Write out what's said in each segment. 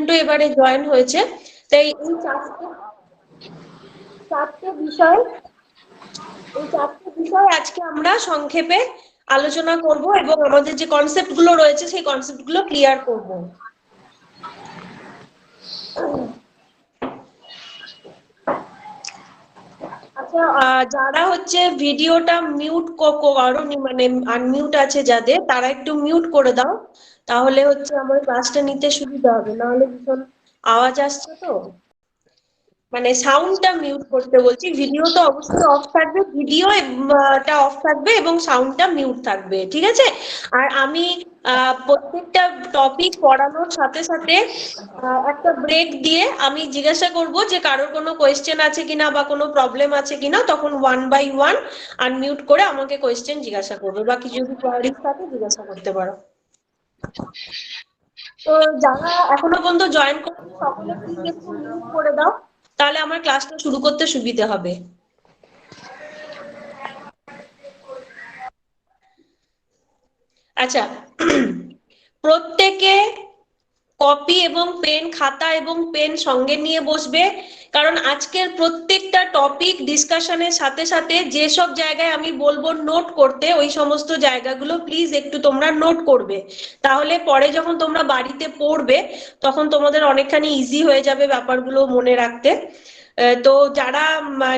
স্টুডেন্টও এবারে জয়েন হয়েছে, তাই এই চারটে বিষয় আজকে আমরা সংক্ষেপে আলোচনা করব এবং আমাদের যে কনসেপ্ট গুলো রয়েছে সেই কনসেপ্ট গুলো ক্লিয়ার করব। আচ্ছা, যারা হচ্ছে ভিডিওটা মিউট করোনি, মানে আনমিউট আছে যাদের, তারা একটু মিউট করে দাও, তাহলে হচ্ছে আমার ক্লাসটা নিতে সুবিধা হবে, নাহলে ভীষণ আওয়াজ আসছে তো। মানে সাউন্ডটা মিউট করতে বলছি, ভিডিও তো অবশ্যই অফ থাকবে, ভিডিওটা অফ থাকবে এবং সাউন্ডটা মিউট থাকবে, ঠিক আছে? আর আমি প্রত্যেকটা টপিক পড়ানোর সাথে সাথে একটা ব্রেক দিয়ে আমি জিজ্ঞাসা করব যে কারোর কোনো কোয়েশ্চেন আছে কিনা বা কোনো প্রবলেম আছে কিনা, তখন 1 by 1 আনমিউট করে আমাকে কোয়েশ্চেন জিজ্ঞাসা করবে, বা কিছু যদি কোয়ারিজ থাকে জিজ্ঞাসা করতে পারো। তো যারা এখনো পর্যন্ত জয়েন করছে সকলে প্লিজ একটু মিউট করে দাও, তাহলে আমার ক্লাসটা শুরু করতে সুবিধে হবে। আচ্ছা, প্রত্যেকে কপি এবং পেন, খাতা এবং পেন সঙ্গে নিয়ে বসবে, কারণ আজকের প্রত্যেকটা টপিক ডিসকাশনের সাথে সাথে যেসব জায়গায় আমি বলবো নোট করতে, ওই সমস্ত জায়গাগুলো প্লিজ একটু তোমরা নোট করবে, তাহলে পরে যখন তোমরা বাড়িতে পড়বে তখন তোমাদের অনেকখানি ইজি হয়ে যাবে ব্যাপারগুলো মনে রাখতে। তো যারা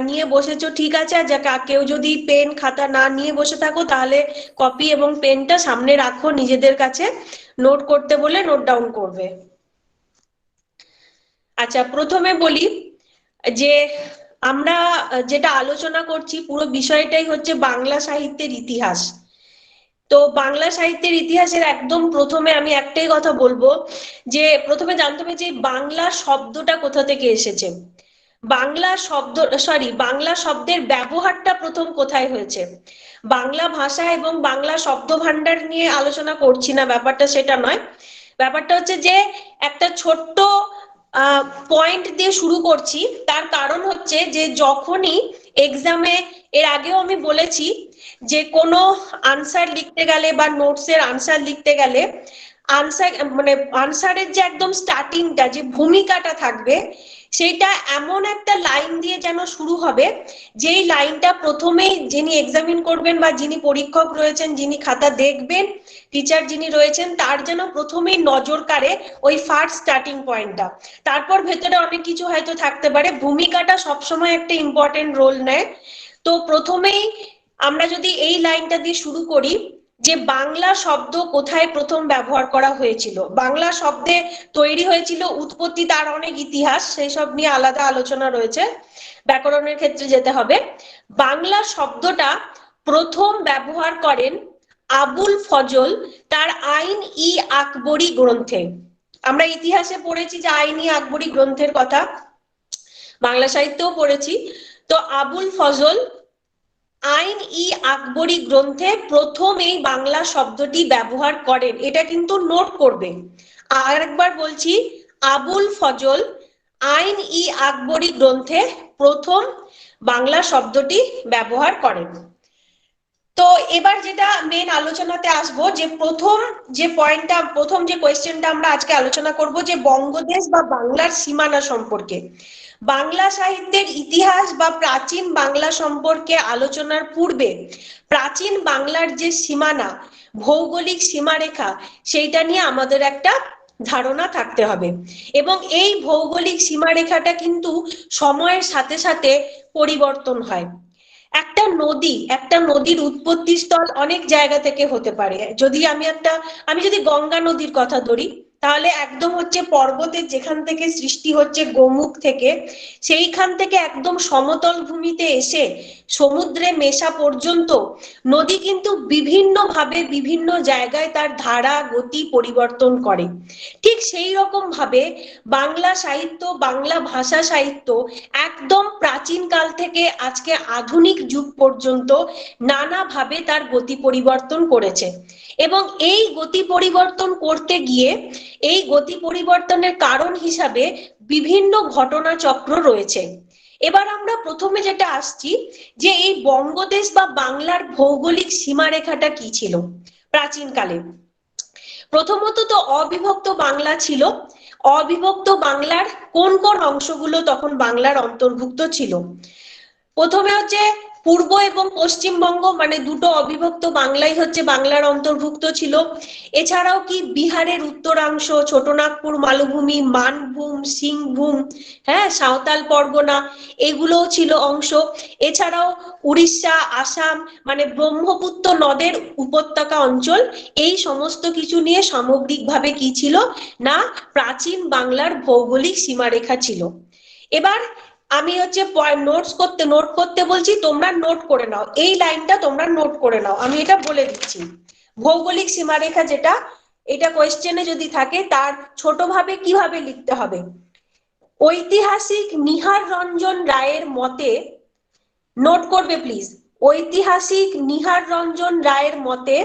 নিয়ে বসেছো ঠিক আছে, আর কেউ যদি পেন খাতা না নিয়ে বসে থাকো তাহলে কপি এবং পেনটা সামনে রাখো নিজেদের কাছে, নোট করতে বলে নোট ডাউন করবে। আচ্ছা, প্রথমে বলি যে আমরা যেটা আলোচনা করছি পুরো বিষয়টাই হচ্ছে বাংলা সাহিত্যের ইতিহাস। তো বাংলা সাহিত্যের ইতিহাসের একদম প্রথমে আমি একটাই কথা বলবো, যে প্রথমে জানতে হবে যে বাংলা শব্দটা কোথা থেকে এসেছে, বাংলা শব্দের ব্যবহারটা প্রথম কোথায় হয়েছে। বাংলা ভাষা এবং বাংলা শব্দ ভান্ডার নিয়ে আলোচনা করছি না, ব্যাপারটা সেটা নয়, ব্যাপারটা হচ্ছে যে একটা ছোট্ট পয়েন্ট দিয়ে শুরু করছি। তার কারণ হচ্ছে যে যখনই এক্সামে, এর আগেও আমি বলেছি যে কোনো আনসার লিখতে গেলে বা নোটসের আনসার লিখতে গেলে আনসারের যে একদম স্টার্টিংটা, যে ভূমিকাটা থাকবে, সেইটা এমন একটা লাইন দিয়ে যেন শুরু হবে, যেই লাইনটা প্রথমেই যিনি এক্সামিন করবেন বা যিনি পরীক্ষক রয়েছেন, যিনি খাতা দেখবেন, টিচার যিনি রয়েছেন, তার যেন প্রথমেই নজর কাড়ে ওই ফার্স্ট স্টার্টিং পয়েন্টটা। তারপর ভেতরে অনেক কিছু হয়তো থাকতে পারে, ভূমিকাটা সবসময় একটা ইম্পর্টেন্ট রোল নেয়। তো প্রথমেই আমরা যদি এই লাইনটা দিয়ে শুরু করি, যে বাংলা শব্দ কোথায় প্রথম ব্যবহার করা হয়েছিল, বাংলা শব্দে তৈরি হয়েছিল উৎপত্তি, তার অনেক ইতিহাস, সেই সব নিয়ে আলাদা আলোচনা রয়েছে, ব্যাকরণের ক্ষেত্রে যেতে হবে। বাংলা শব্দটা প্রথম ব্যবহার করেন আবুল ফজল তার আইন ই আকবরী গ্রন্থে। আমরা ইতিহাসে পড়েছি যে আইন ই আকবরী গ্রন্থের কথা, বাংলা সাহিত্যেও পড়েছি। তো আবুল ফজল আইন ই আকবরী গ্রন্থে প্রথম এই বাংলা শব্দটি ব্যবহার করেন, এটা কিন্তু নোট করবে। আরেকবার বলছি, আবুল ফজল আইন ই আকবরী গ্রন্থে প্রথম বাংলা শব্দটি ব্যবহার করেন। তো এবার যেটা মেন আলোচনাতে আসবো, যে প্রথম যে কোয়েশ্চেনটা আমরা আজকে আলোচনা করব, যে বঙ্গদেশ বা বাংলার সীমানা সম্পর্কে। বাংলা সাহিত্যের ইতিহাস বা প্রাচীন বাংলা সম্পর্কে আলোচনার পূর্বে প্রাচীন বাংলার যে সীমানা, ভৌগোলিক সীমারেখা, সেইটা নিয়ে আমাদের একটা ধারণা থাকতে হবে, এবং এই ভৌগোলিক সীমারেখাটা কিন্তু সময়ের সাথে সাথে পরিবর্তন হয়। একটা নদীর উৎপত্তি স্থল অনেক জায়গা থেকে হতে পারে। আমি যদি গঙ্গা নদীর কথা ধরি, তাহলে একদম হচ্ছে পর্বতের যেখান থেকে সৃষ্টি হচ্ছে, গোমুখ থেকে, সেইখান থেকে একদম সমতল ভূমিতে এসে সমুদ্রে মেশা পর্যন্ত নদী কিন্তু বিভিন্ন ভাবে বিভিন্ন জায়গায় তার ধারা গতি পরিবর্তন করে। ঠিক সেই রকম ভাবে বাংলা সাহিত্য, বাংলা ভাষা সাহিত্য একদম প্রাচীন কাল থেকে আজকে আধুনিক যুগ পর্যন্ত নানাভাবে তার গতি পরিবর্তন করেছে, এবং এই গতি পরিবর্তন করতে গিয়ে এই গতি পরিবর্তনের কারণ হিসাবে বিভিন্ন ঘটনাচক্র রয়েছে। এবার আমরা প্রথমে যেটা আসছি, যে এই বঙ্গদেশ বা বাংলার ভৌগোলিক সীমারেখাটা কি ছিল প্রাচীনকালে। প্রথমত তো অবিভক্ত বাংলা ছিল, অবিভক্ত বাংলার কোন কোন অংশগুলো তখন বাংলার অন্তর্ভুক্ত ছিল? প্রথমে হচ্ছে পূর্ব এবং পশ্চিমবঙ্গ, মানে দুটো অবিভক্ত বাংলাই হচ্ছে বাংলার অন্তর্ভুক্ত ছিল। এছাড়াও কি বিহারের উত্তরাংশ, ছোটনাগপুর মালভূমি, মানভূম, সিংভূম, হ্যাঁ, সাঁওতাল পরগনা, এগুলোও ছিল অংশ। এছাড়াও উড়িষ্যা, আসাম, মানে ব্রহ্মপুত্র নদের উপত্যকা অঞ্চল, এই সমস্ত কিছু নিয়ে সামগ্রিকভাবে কি ছিল না প্রাচীন বাংলার ভৌগোলিক সীমারেখা ছিল। এবার আমি হচ্ছে নোট করতে বলছি, তোমরা নোট করে নাও, এই লাইনটা তোমরা নোট করে নাও, আমি এটা বলে দিচ্ছি। ভৌগোলিক সীমারেখা যেটা, এটা কোয়েশ্চেনে যদি থাকে তার ছোটভাবে কিভাবে লিখতে হবে। ঐতিহাসিক নিহার রঞ্জন রায়ের মতে, নোট করবে প্লিজ, ঐতিহাসিক নিহার রঞ্জন রায়ের মতে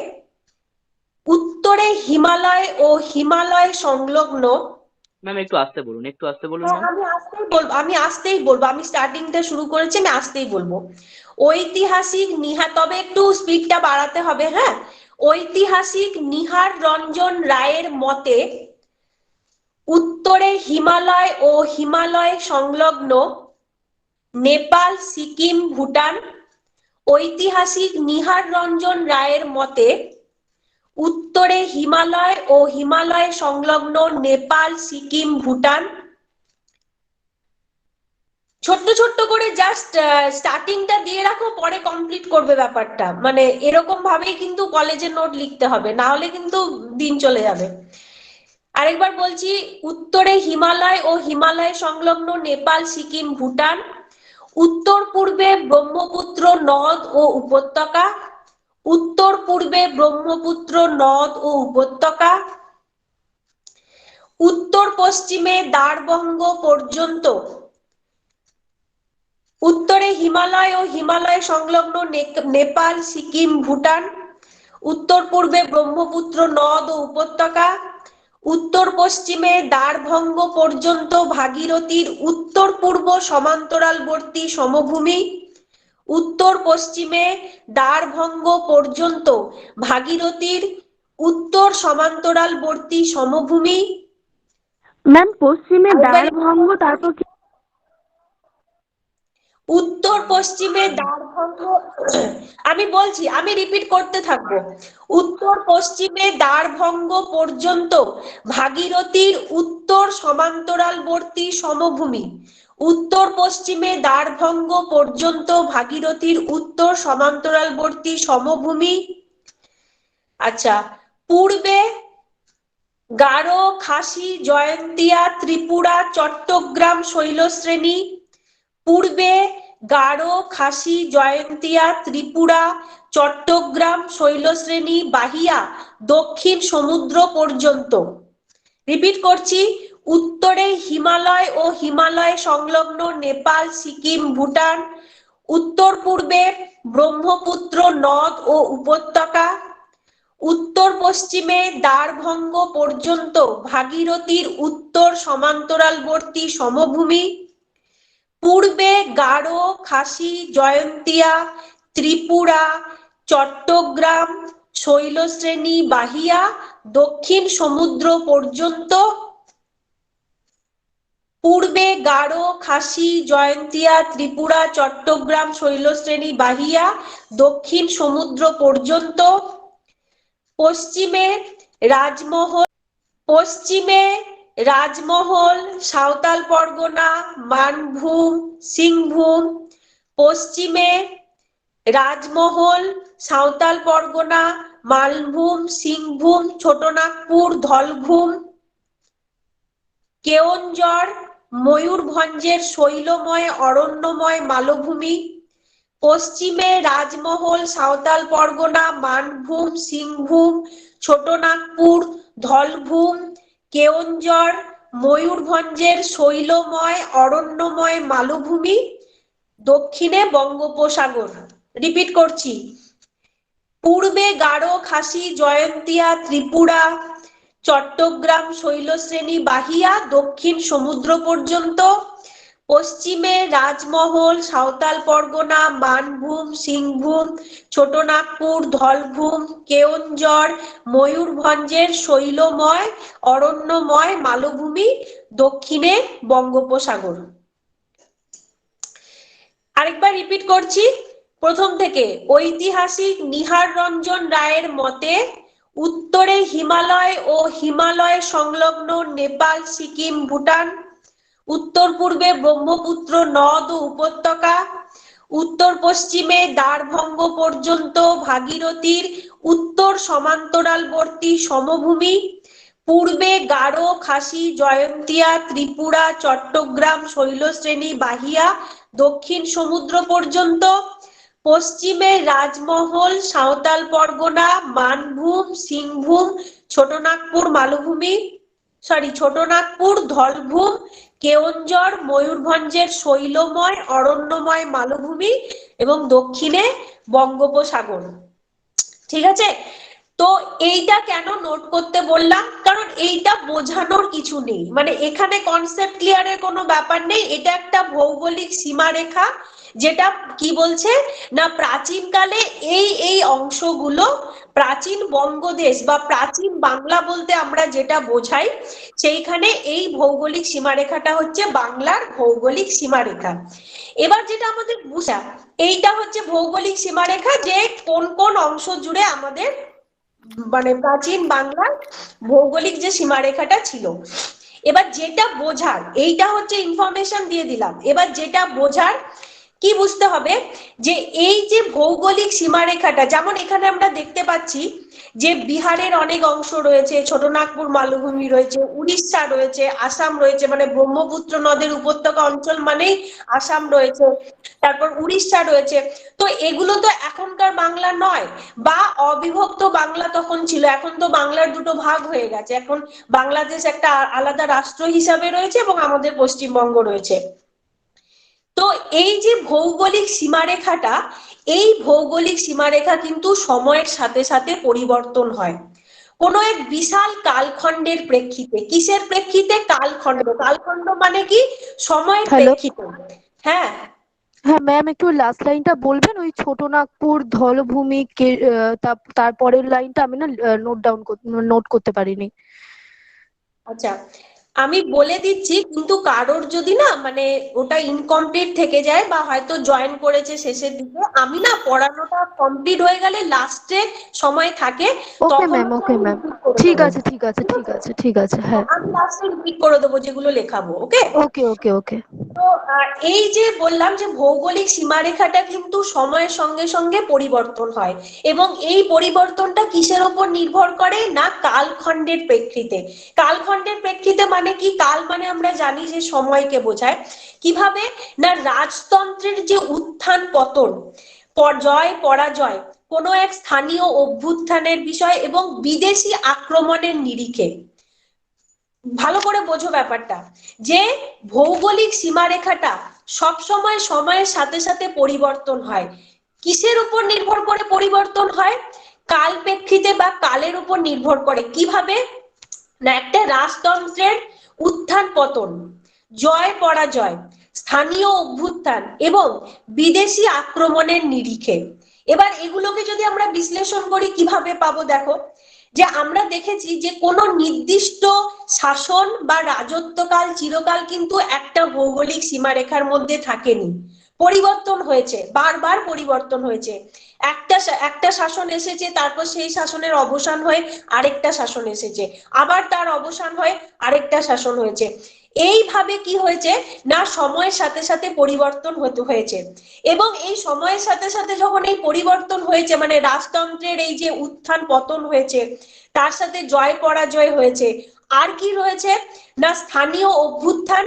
উত্তরে হিমালয় ও হিমালয় সংলগ্ন, ম্যাম একটু আসতে বলুন, একটু আসতে বলুন ম্যাম। আমি আসতেই বলবো, আমি স্টার্টিংটা শুরু করেছি, আমি আসতেই বলবো। ঐতিহাসিক নিহার, তবে একটু স্পিডটা বাড়াতে হবে, হ্যাঁ। ঐতিহাসিক নিহার রঞ্জন রায়ের মতে উত্তরে হিমালয় ও হিমালয় সংলগ্ন নেপাল, সিকিম, ভুটান। ঐতিহাসিক নিহার রঞ্জন রায়ের মতে উত্তরে হিমালয় ও হিমালয় সংলগ্ন নেপাল, সিকিম, ভুটান। ছোট্ট ছোট্ট করে জাস্ট স্টার্টিংটা দিয়ে রাখো, পরে কমপ্লিট করবে ব্যাপারটা, মানে এরকম ভাবেই কিন্তু কলেজের নোট লিখতে হবে, না হলে কিন্তু দিন চলে যাবে। আরেকবার বলছি, উত্তরে হিমালয় ও হিমালয় সংলগ্ন নেপাল, সিকিম, ভুটান। উত্তর পূর্বে ব্রহ্মপুত্র নদ ও উপত্যকা, উত্তর পূর্বে ব্রহ্মপুত্র নদ ও উপত্যকা। উত্তর পশ্চিমে দ্বারবঙ্গ পর্যন্ত, উত্তরে হিমালয় ও হিমালয় সংলগ্ন নেপাল, সিকিম, ভুটান। উত্তর পূর্বে ব্রহ্মপুত্র নদ ও উপত্যকা। উত্তর পশ্চিমে দ্বারভঙ্গ পর্যন্ত ভাগীরথীর উত্তর পূর্ব সমান্তরালবর্তী সমভূমি। উত্তর পশ্চিমে দ্বারভঙ্গ পর্যন্ত ভাগীরথীর উত্তর সমান্তরালবর্তী সমভূমি। ম্যাম পশ্চিমে দ্বারভঙ্গ, তারপর কি? উত্তর পশ্চিমে দ্বারভঙ্গ, আমি বলছি, আমি রিপিট করতে থাকবো। উত্তর পশ্চিমে দ্বারভঙ্গ পর্যন্ত ভাগীরথীর উত্তর সমান্তরালবর্তী সমভূমি। উত্তর পশ্চিমে দ্বারভঙ্গ পর্যন্ত ভাগীরথীর উত্তর সমান্তরালবর্তী সমভূমি। আচ্ছা, পূর্বে গারো, খাসি, জয়ন্তিয়া, ত্রিপুরা, চট্টগ্রাম শৈলশ্রেণী। পূর্বে গারো, খাসি, জয়ন্তিয়া, ত্রিপুরা, চট্টগ্রাম শৈলশ্রেণী বাহিয়া দক্ষিণ সমুদ্র পর্যন্ত। রিপিট করছি, উত্তরে হিমালয় ও হিমালয় সংলগ্ন নেপাল, সিকিম, ভুটান। উত্তর পূর্বে ব্রহ্মপুত্র নদ ও উপত্যকা। উত্তর পশ্চিমে দ্বারভঙ্গ পর্যন্ত ভাগীরথীর উত্তর সমান্তরালবর্তী সমভূমি। পূর্বে গারো, খাসি, জয়ন্তিয়া, ত্রিপুরা, চট্টগ্রাম শৈলশ্রেণী বাহিয়া দক্ষিণ সমুদ্র পর্যন্ত। পূর্বে গারো, খাসি, জয়ন্তিয়া, ত্রিপুরা, চট্টগ্রাম শৈলশ্রেণী বাহিয়া দক্ষিণ সমুদ্র পর্যন্ত। পশ্চিমে রাজমহল, পশ্চিমে রাজমহল, সাঁওতাল পরগনা, মানভূম, সিংভূম। পশ্চিমে রাজমহল, সাঁওতাল পরগনা, মালভূম, সিংভূম, ছোটনাগপুর, ধলভূম। কেওনঝড়, ময়ূরভঞ্জের শৈলময় অরণ্যময় মালভূমি। পশ্চিমে রাজমহল, সাঁওতাল পরগনা, মানভূম, সিংভূম, ছোটনাগপুর, ধলভূম, কেওনঝড়, ময়ূরভঞ্জের শৈলময় অরণ্যময় মালভূমি। দক্ষিণে বঙ্গোপসাগর। রিপিট করছি, পূর্বে গারো, খাসি, জয়ন্তিয়া, ত্রিপুরা, চট্টগ্রাম শৈলশ্রেণী বাহিয়া দক্ষিণ সমুদ্র পর্যন্ত। পশ্চিমে রাজমহল, সাঁওতাল পরগনা, মানভূম, সিংভূম, ছোটনাগপুর, ধলভূম, কেওনঝড়, ময়ূরভঞ্জের শৈলময় অরণ্যময় মালভূমি, দক্ষিণে বঙ্গোপসাগর। আরেকবার রিপিট করছি প্রথম থেকে। ঐতিহাসিক নিহার রঞ্জন রায়ের মতে উত্তরে হিমালয় ও হিমালয় সংলগ্ন নেপাল, সিকিম, ভুটান, উত্তর পূর্বে ব্রহ্মপুত্র নদ ও উপত্যকা, উত্তর পশ্চিমে দ্বারভঙ্গ পর্যন্ত ভাগীরথীর উত্তর সমান্তরালবর্তী সমভূমি, পূর্বে গারো, খাসি, জয়ন্তিয়া, ত্রিপুরা, চট্টগ্রাম, শৈলশ্রেণী, বাহিয়া, দক্ষিণ সমুদ্র পর্যন্ত, পশ্চিমে রাজমহল, সাঁওতাল পরগনা, মানভূম, সিংভূম, ছোটনাগপুর মালভূমি, ছোটনাগপুর, ধলভূম, কেওনঝড়, ময়ূরভঞ্জের শৈলময় অরণ্যময় মালভূমি এবং দক্ষিণে বঙ্গোপসাগর। ঠিক আছে? তো এইটা কেন নোট করতে বললাম, কারণ এইটা বোঝানোর কিছু নেই, মানে এখানে কনসেপ্ট ক্লিয়ারের কোনো ব্যাপার নেই। এটা একটা ভৌগোলিক সীমারেখা, যেটা কি বলছে না প্রাচীনকালে এই অংশগুলো প্রাচীন বঙ্গদেশ বা প্রাচীন বাংলা বলতে আমরা যেটা বোঝাই, সেইখানে এই ভৌগোলিক সীমারেখাটা হচ্ছে বাংলার ভৌগোলিক সীমারেখা। এবার যেটা আমাদের বুঝা, এইটা হচ্ছে ভৌগোলিক সীমারেখা যে কোন কোন অংশ জুড়ে আমাদের মানে প্রাচীন বাংলার ভৌগোলিক যে সীমারেখাটা ছিল। এবার যেটা বোঝার, এইটা হচ্ছে ইনফরমেশন দিয়ে দিলাম, এবার যেটা বোঝার কি বুঝতে হবে যে এই যে ভৌগোলিক সীমারেখাটা, যেমন এখানে আমরা দেখতে পাচ্ছি যে বিহারের অনেক অংশ রয়েছে, ছোটনাগপুর মালভূমি রয়েছে, উড়িষ্যা রয়েছে, আসাম রয়েছে, মানে ব্রহ্মপুত্র নদের উপত্যকা অঞ্চল মানেই আসাম রয়েছে, তারপর উড়িষ্যা রয়েছে। তো এগুলো তো এখনকার বাংলা নয়, বা অবিভক্ত বাংলা তখন ছিল, এখন তো বাংলার দুটো ভাগ হয়ে গেছে, এখন বাংলাদেশ একটা আলাদা রাষ্ট্র হিসাবে রয়েছে এবং আমাদের পশ্চিমবঙ্গ রয়েছে। তো এই যে ভৌগোলিক সীমারেখাটা, এই ভৌগোলিক সীমারেখা কিন্তু সময়ের সাথে সাথে পরিবর্তন হয় কোনো এক বিশাল কালখণ্ডের প্রেক্ষিতে। কিসের প্রেক্ষিতে? কালখণ্ড। কালখণ্ড মানে কি? সময়ের প্রেক্ষিতে। হ্যাঁ হ্যাঁ ম্যাম, একটু লাস্ট লাইনটা বলবেন, ওই ছোটনাগপুর ধলভূমি তারপরের লাইনটা আমি না নোট করতে পারিনি। আচ্ছা, আমি বলে দিচ্ছি, কিন্তু কারোর যদি না মানে ওটা ইনকমপ্লিট থেকে যায় বা হয়তো জয়েন করেছে শেষের দিকে, আমি না পড়ানোটা কমপ্লিট হয়ে গেলে লাস্টে সময় থাকে ওকে তখন ম্যাম, ওকে ম্যাম, রিপিট করে ঠিক দেবো। আছে, ঠিক আছে, ঠিক আছে, ঠিক আছে, হ্যাঁ। আমি লাস্টে রিপিট করে দেবো যেগুলো লেখাবো। ওকে? ওকে, ওকে, ওকে। তো এই যে বললাম যে ভৌগোলিক সীমারেখাটা কিন্তু সময়ের সঙ্গে সঙ্গে পরিবর্তন হয়, এবং এই পরিবর্তনটা কিসের উপর নির্ভর করে না কালখণ্ডের প্রেক্ষিতে। কালখণ্ডের প্রেক্ষিতে মানে কি? কাল মানে আমরা জানি যে সময়কে বোঝায়। কিভাবে না রাজতন্ত্রের যে উত্থান পতন, জয় পরাজয়, কোনো এক স্থানীয় অভ্যুত্থানের বিষয় এবং বিদেশি আক্রমণের নিরিখে। ভালো করে বোঝো ব্যাপারটা, যে ভৌগোলিক সীমারেখাটা সব সময় সময়ের সাথে সাথে পরিবর্তন হয়। কিসের উপর নির্ভর করে পরিবর্তন হয়? কাল প্রেক্ষিতে বা কালের উপর নির্ভর করে। কিভাবে না একটা রাজতন্ত্রের উত্থান পতন, জয় পরাজয়, স্থানীয় অভ্যুত্থান এবং বিদেশি আক্রমণের নিরিখে। এবার এগুলোকে যদি আমরা বিশ্লেষণ করি কিভাবে পাবো, দেখো যে আমরা দেখেছি যে কোনো নির্দিষ্ট শাসন বা রাজত্বকাল চিরকাল কিন্তু একটা ভৌগোলিক সীমারেখার মধ্যে থাকেনি, পরিবর্তন হয়েছে, বারবার পরিবর্তন হয়েছে। একটা শাসন এসেছে, তারপর সেই শাসনের অবসান হয়ে আরেকটা শাসন এসেছে, আবার তার অবসান হয়ে আরেকটা শাসন হয়েছে। এইভাবে কি হয়েছে না সময়ের সাথে সাথে পরিবর্তন হয়েছে, এবং এই সময়ের সাথে সাথে যখন এই পরিবর্তন হয়েছে মানে রাজতন্ত্রের এই যে উত্থান পতন হয়েছে, তার সাথে জয় পরাজয় হয়েছে, আর কি রয়েছে না স্থানীয় অভ্যুত্থান,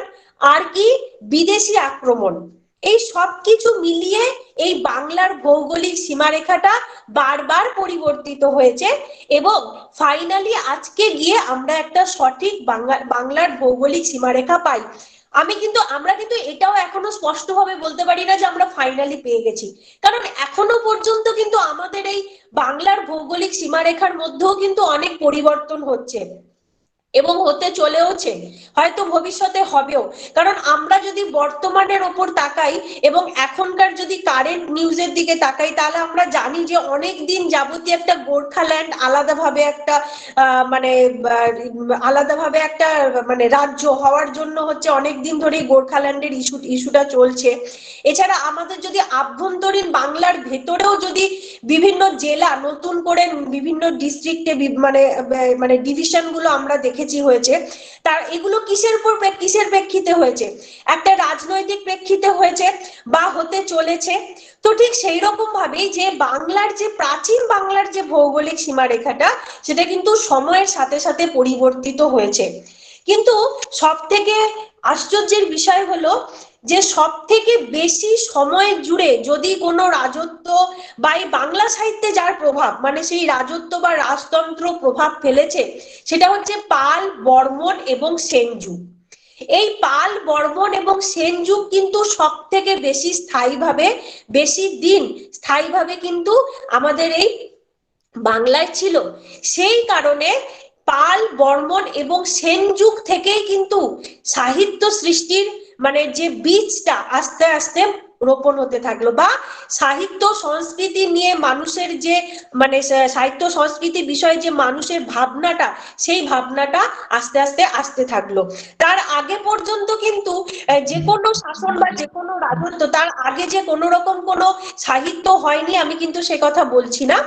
আর কি বিদেশি আক্রমণ। এই সবকিছু মিলিয়ে এই বাংলার ভৌগোলিক সীমারেখাটা বারবার পরিবর্তিত হয়েছে, এবং ফাইনালি আজকে গিয়ে আমরা একটা সঠিক বাংলার ভৌগোলিক সীমারেখা পাই। আমরা কিন্তু এটাও এখনো স্পষ্টভাবে বলতে পারি না যে আমরা ফাইনালি পেয়ে গেছি, কারণ এখনো পর্যন্ত কিন্তু আমাদের এই বাংলার ভৌগোলিক সীমারেখার মধ্যেও কিন্তু অনেক পরিবর্তন হচ্ছে। এবং হতে চলেওছে, হয়তো ভবিষ্যতে হবেও। কারণ আমরা যদি বর্তমানের ওপর তাকাই এবং এখনকার যদি কারেন্ট নিউজের দিকে তাকাই, তাহলে আমরা জানি যে অনেক দিন যাবতীয় একটা গোর্খাল্যান্ড আলাদাভাবে একটা মানে আলাদাভাবে একটা মানে রাজ্য হওয়ার জন্য হচ্ছে অনেক দিন ধরেই গোর্খাল্যান্ডের ইস্যুটা চলছে। এছাড়া আমাদের যদি আভ্যন্তরীণ বাংলার ভেতরেও যদি বিভিন্ন জেলা নতুন করে বিভিন্ন ডিস্ট্রিক্টে মানে মানে ডিভিশন গুলো আমরা দেখেছি হয়েছে, তার এগুলো কিসের উপর কিসের প্রেক্ষিতে হয়েছে? একটা রাজনৈতিক প্রেক্ষিতে হয়েছে বা হতে চলেছে। তো ঠিক সেই রকম ভাবেই যে বাংলার যে প্রাচীন বাংলার যে ভৌগোলিক সীমারেখাটা, সেটা কিন্তু সময়ের সাথে সাথে পরিবর্তিত হয়েছে। কিন্তু সব থেকে আশ্চর্যের বিষয় হলো যে সব থেকে বেশি সময় জুড়ে যদি কোনো রাজত্ব বা এই বাংলা সাহিত্যে যার প্রভাব, মানে সেই রাজত্ব বা রাজতন্ত্র প্রভাব ফেলেছে, সেটা হচ্ছে পাল, বর্মন এবং সেন যুগ। এই পাল, বর্মন এবং সেন যুগ কিন্তু সব থেকে বেশি স্থায়ীভাবে, বেশি দিন স্থায়ীভাবে কিন্তু আমাদের এই বাংলায় ছিল। সেই কারণে পাল, বর্মন এবং সেন যুগ থেকেই কিন্তু সাহিত্য সৃষ্টির মানে যে বীজটা আস্তে আস্তে রোপণ হতে থাকলো, বা সাহিত্য সংস্কৃতি নিয়ে মানুষের যে মানে সাহিত্য সংস্কৃতি বিষয়ে যে মানুষের ভাবনাটা, সেই ভাবনাটা আস্তে আস্তে আসতে থাকলো। তার আগে পর্যন্ত কিন্তু যে কোনো শাসন বা যে কোনো রাজত্ব, তার আগে যে কোনো রকম কোনো সাহিত্য হয়নি আমি কিন্তু সে কথা বলছি না।